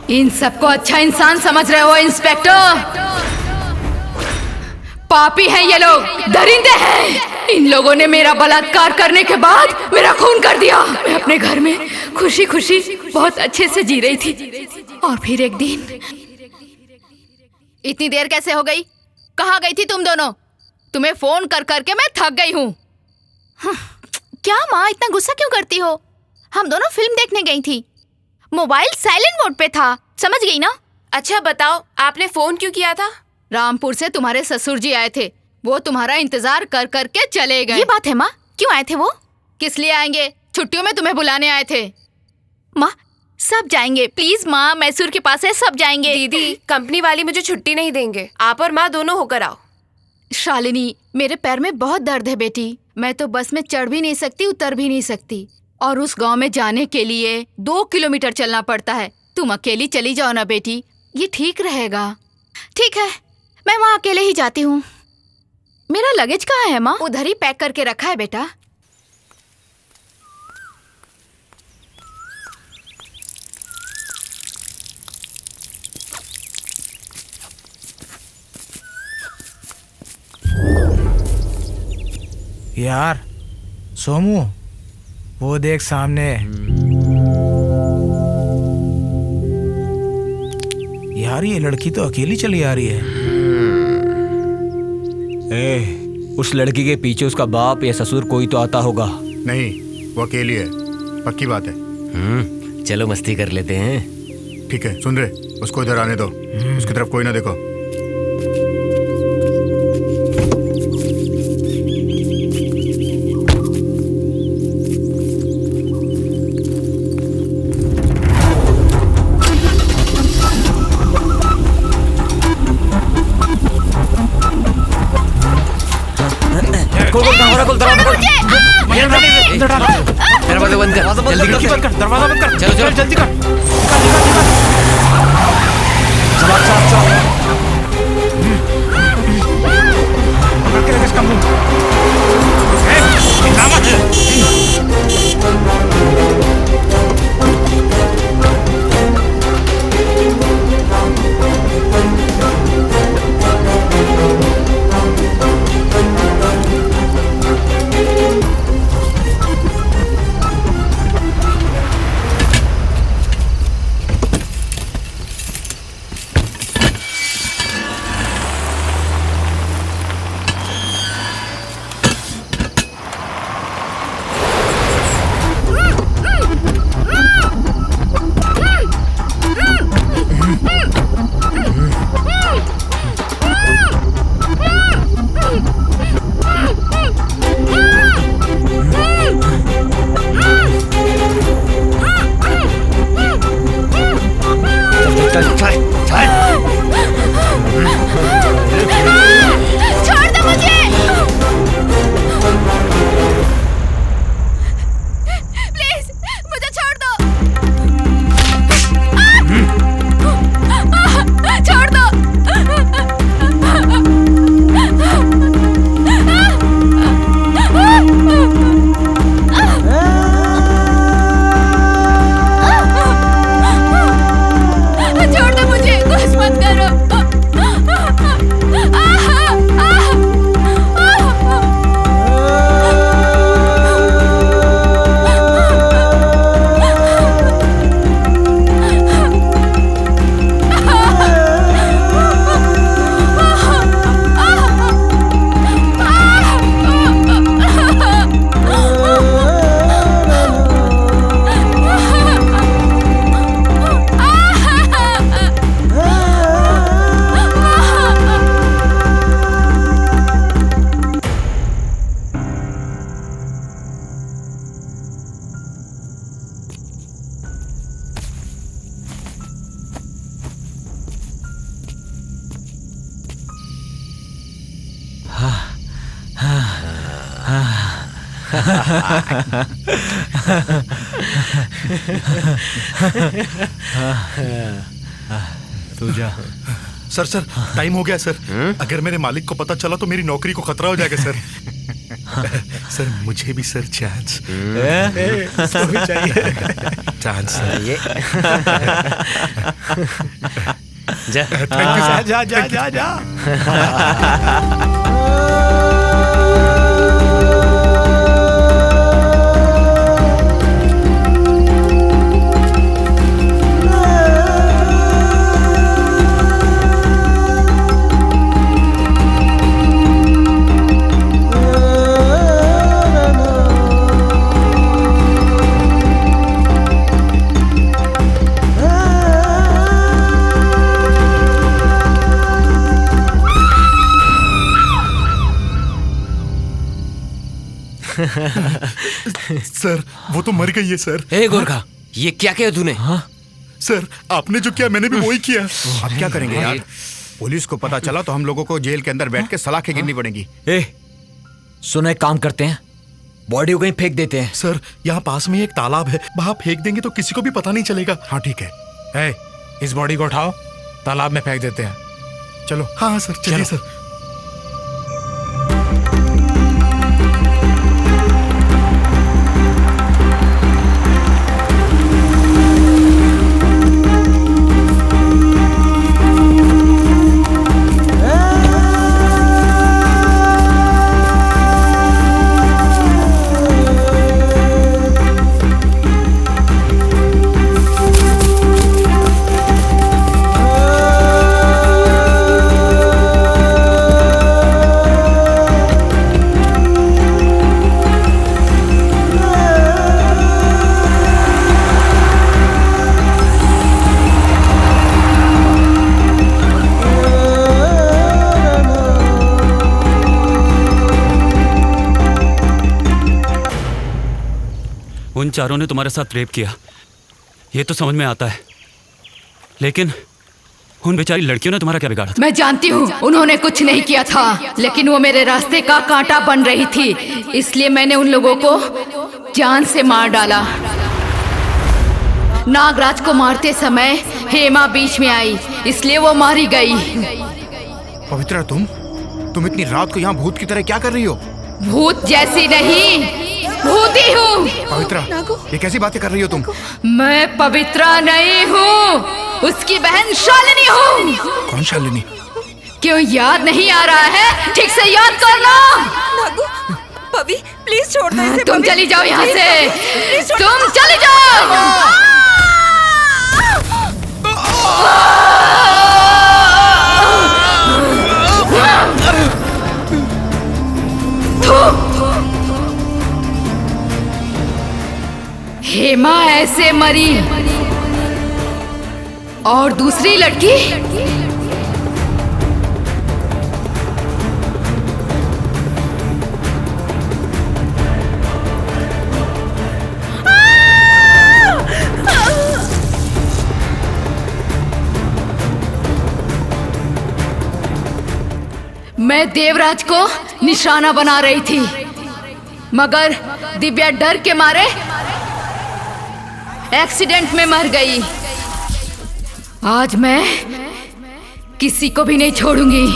इन सबको अच्छा इंसान समझ रहे हो इंस्पेक्टर? पापी हैं ये लोग, दरिंदे हैं। इन लोगों ने मेरा बलात्कार करने के बाद मेरा खून कर दिया। मैं अपने घर में खुशी खुशी बहुत अच्छे से जी रही थी, और फिर एक दिन। इतनी देर कैसे हो गई? कहाँ गई थी तुम दोनों? तुम्हें फोन कर करके मैं थक गई हूँ। क्या माँ, इतना गुस्सा क्यों करती हो? हम दोनों फिल्म देखने गई थी, मोबाइल साइलेंट मोड पे था, समझ गई ना? अच्छा बताओ, आपने फोन क्यों किया था? रामपुर से तुम्हारे ससुर जी आए थे, वो तुम्हारा इंतजार कर करके चले गए। ये बात है माँ, क्यों आए थे वो? किस लिए आएंगे? छुट्टियों में तुम्हें बुलाने आए थे। माँ, सब जाएंगे, प्लीज माँ, मैसूर के पास है, सब जाएंगे। दीदी, कंपनी वाली मुझे छुट्टी नहीं देंगे, आप और माँ दोनों होकर आओ। शालिनी, मेरे पैर में बहुत दर्द है बेटी, मैं तो बस में चढ़ भी नहीं सकती, उतर भी नहीं सकती, और उस गांव में जाने के लिए 2 किलोमीटर चलना पड़ता है। तुम अकेली चली जाओ ना बेटी, ये ठीक रहेगा। ठीक है, मैं वहाँ अकेले ही जाती हूँ। मेरा लगेज कहाँ है माँ? उधर ही पैक करके रखा है बेटा। यार सोमू, वो देख सामने। यार ये लड़की तो अकेली चली आ रही है। उस लड़की के पीछे उसका बाप या ससुर कोई तो आता होगा। नहीं, वो अकेली है, पक्की बात है। चलो मस्ती कर लेते हैं। ठीक है, सुन रहे, उसको इधर आने दो, उसकी तरफ कोई ना देखो। दरवाजा बंद कर, जल्दी कर, दरवाजा बंद कर, चलो चलो जल्दी कर। तू जा। सर सर टाइम हो गया सर। अगर मेरे मालिक को पता चला तो मेरी नौकरी को खतरा हो जाएगा सर। सर मुझे भी सर चांस चाहिए। चांस ये जा थैंक यू सर। जा जा जा जा। सर वो तो मर गई है सर। ए गोरखा, ये क्या किया तूने? हाँ सर, आपने जो किया मैंने भी वही किया। अब क्या करेंगे यार? पुलिस को पता चला तो हम लोगों को जेल के अंदर बैठ के सलाखें गिननी पड़ेंगी। ए, सुनो एक काम करते हैं, बॉडी को कहीं फेंक देते हैं। सर यहाँ पास में एक तालाब है, वहां फेंक देंगे तो किसी को भी पता नहीं चलेगा। हाँ ठीक है। ए, इस बॉडी को उठाओ, तालाब में फेंक देते हैं। चलो। हाँ सर चलिए सर। चारों ने तुम्हारे साथ रेप किया, ये तो समझ में आता है, लेकिन उन बेचारी लड़कियों ने तुम्हारा क्या बिगाड़ा था? मैं जानती हूँ उन्होंने कुछ नहीं किया था, लेकिन वो मेरे रास्ते का कांटा बन रही थी, इसलिए मैंने उन लोगों को जान से मार डाला। नागराज को मारते समय हेमा बीच में आई, इसलिए वो मारी गई। पवित्रा, तुम इतनी रात को यहाँ भूत की तरह क्या कर रही हो? भूत जैसी नहीं, भूती हूँ। पवित्रा, ये कैसी बातें कर रही हो तुम? मैं पवित्रा नहीं हूँ, उसकी बहन शालिनी हूँ। कौन शालिनी? क्यों याद नहीं आ रहा है? ठीक से याद कर लो। नागू, पवी प्लीज छोड़ दो इसे। तुम पवी, चली जाओ यहाँ प्लीज, से, प्लीज छोड़ तुम दो। चली जाओ। हेमा ऐसे मरी, और दूसरी लड़की मैं देवराज को निशाना बना रही थी, मगर दिव्या डर के मारे एक्सीडेंट में मर गई। आज मैं किसी को भी नहीं छोड़ूंगी।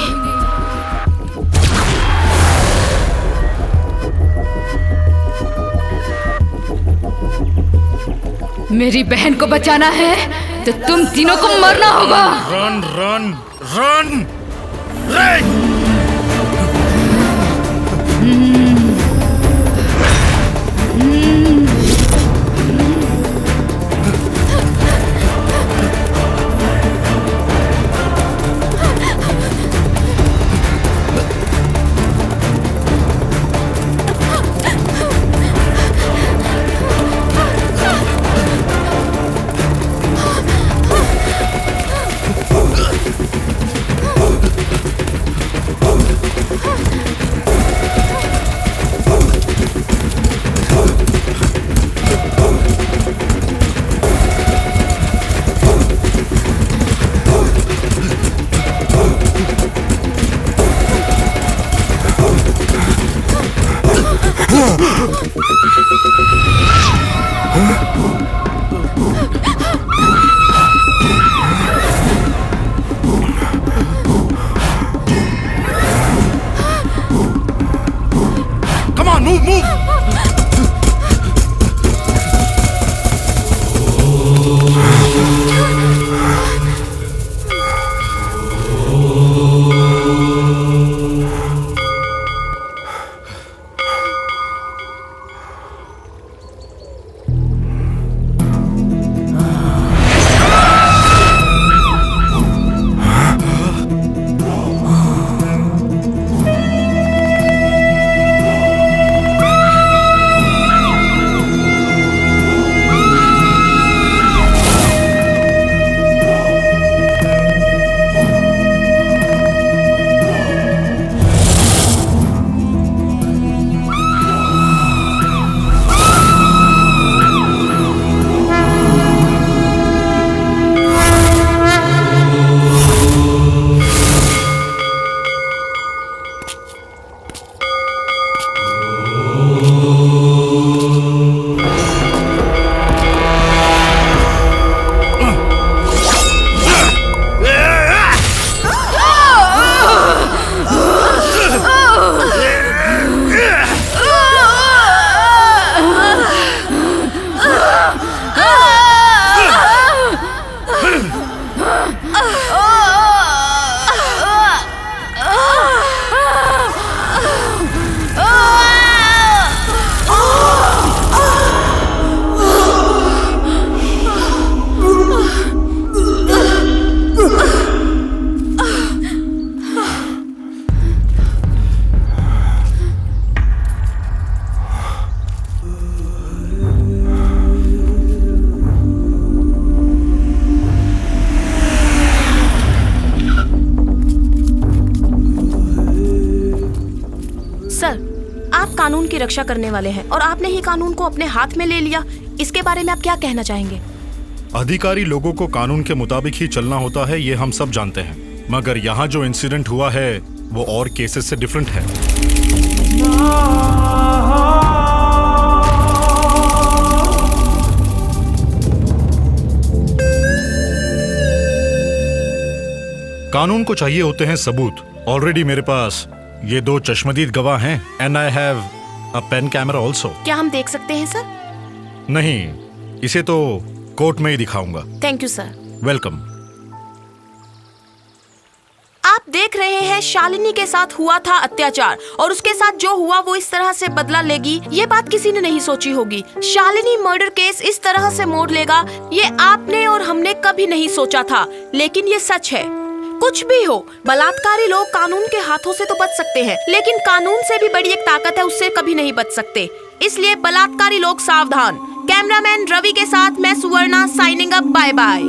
मेरी बहन को बचाना है तो तुम तीनों को मरना होगा। Run run run run. Come on, move! Sir, आप कानून की रक्षा करने वाले हैं और आपने ही कानून को अपने हाथ में ले लिया। इसके बारे में आप क्या कहना चाहेंगे? अधिकारी लोगों को कानून के मुताबिक ही चलना होता है, ये हम सब जानते हैं। मगर यहाँ जो इंसिडेंट हुआ है वो और केसेस से डिफरेंट है। कानून को चाहिए होते हैं सबूत। ऑलरेडी मेरे पास ये 2 चश्मदीद गवाह हैं and I have a pen camera also. क्या हम देख सकते हैं सर? नहीं, इसे तो कोर्ट में ही दिखाऊंगा। Thank you sir. वेलकम। आप देख रहे हैं शालिनी के साथ हुआ था अत्याचार और उसके साथ जो हुआ वो इस तरह से बदला लेगी, ये बात किसी ने नहीं सोची होगी। शालिनी मर्डर केस इस तरह से मोड़ लेगा, ये आपने और हमने कभी नहीं सोचा था। लेकिन ये सच है। कुछ भी हो, बलात्कारी लोग कानून के हाथों से तो बच सकते हैं, लेकिन कानून से भी बड़ी एक ताकत है, उससे कभी नहीं बच सकते। इसलिए बलात्कारी लोग सावधान। कैमरामैन रवि के साथ मैं Suvarna signing up. Bye bye.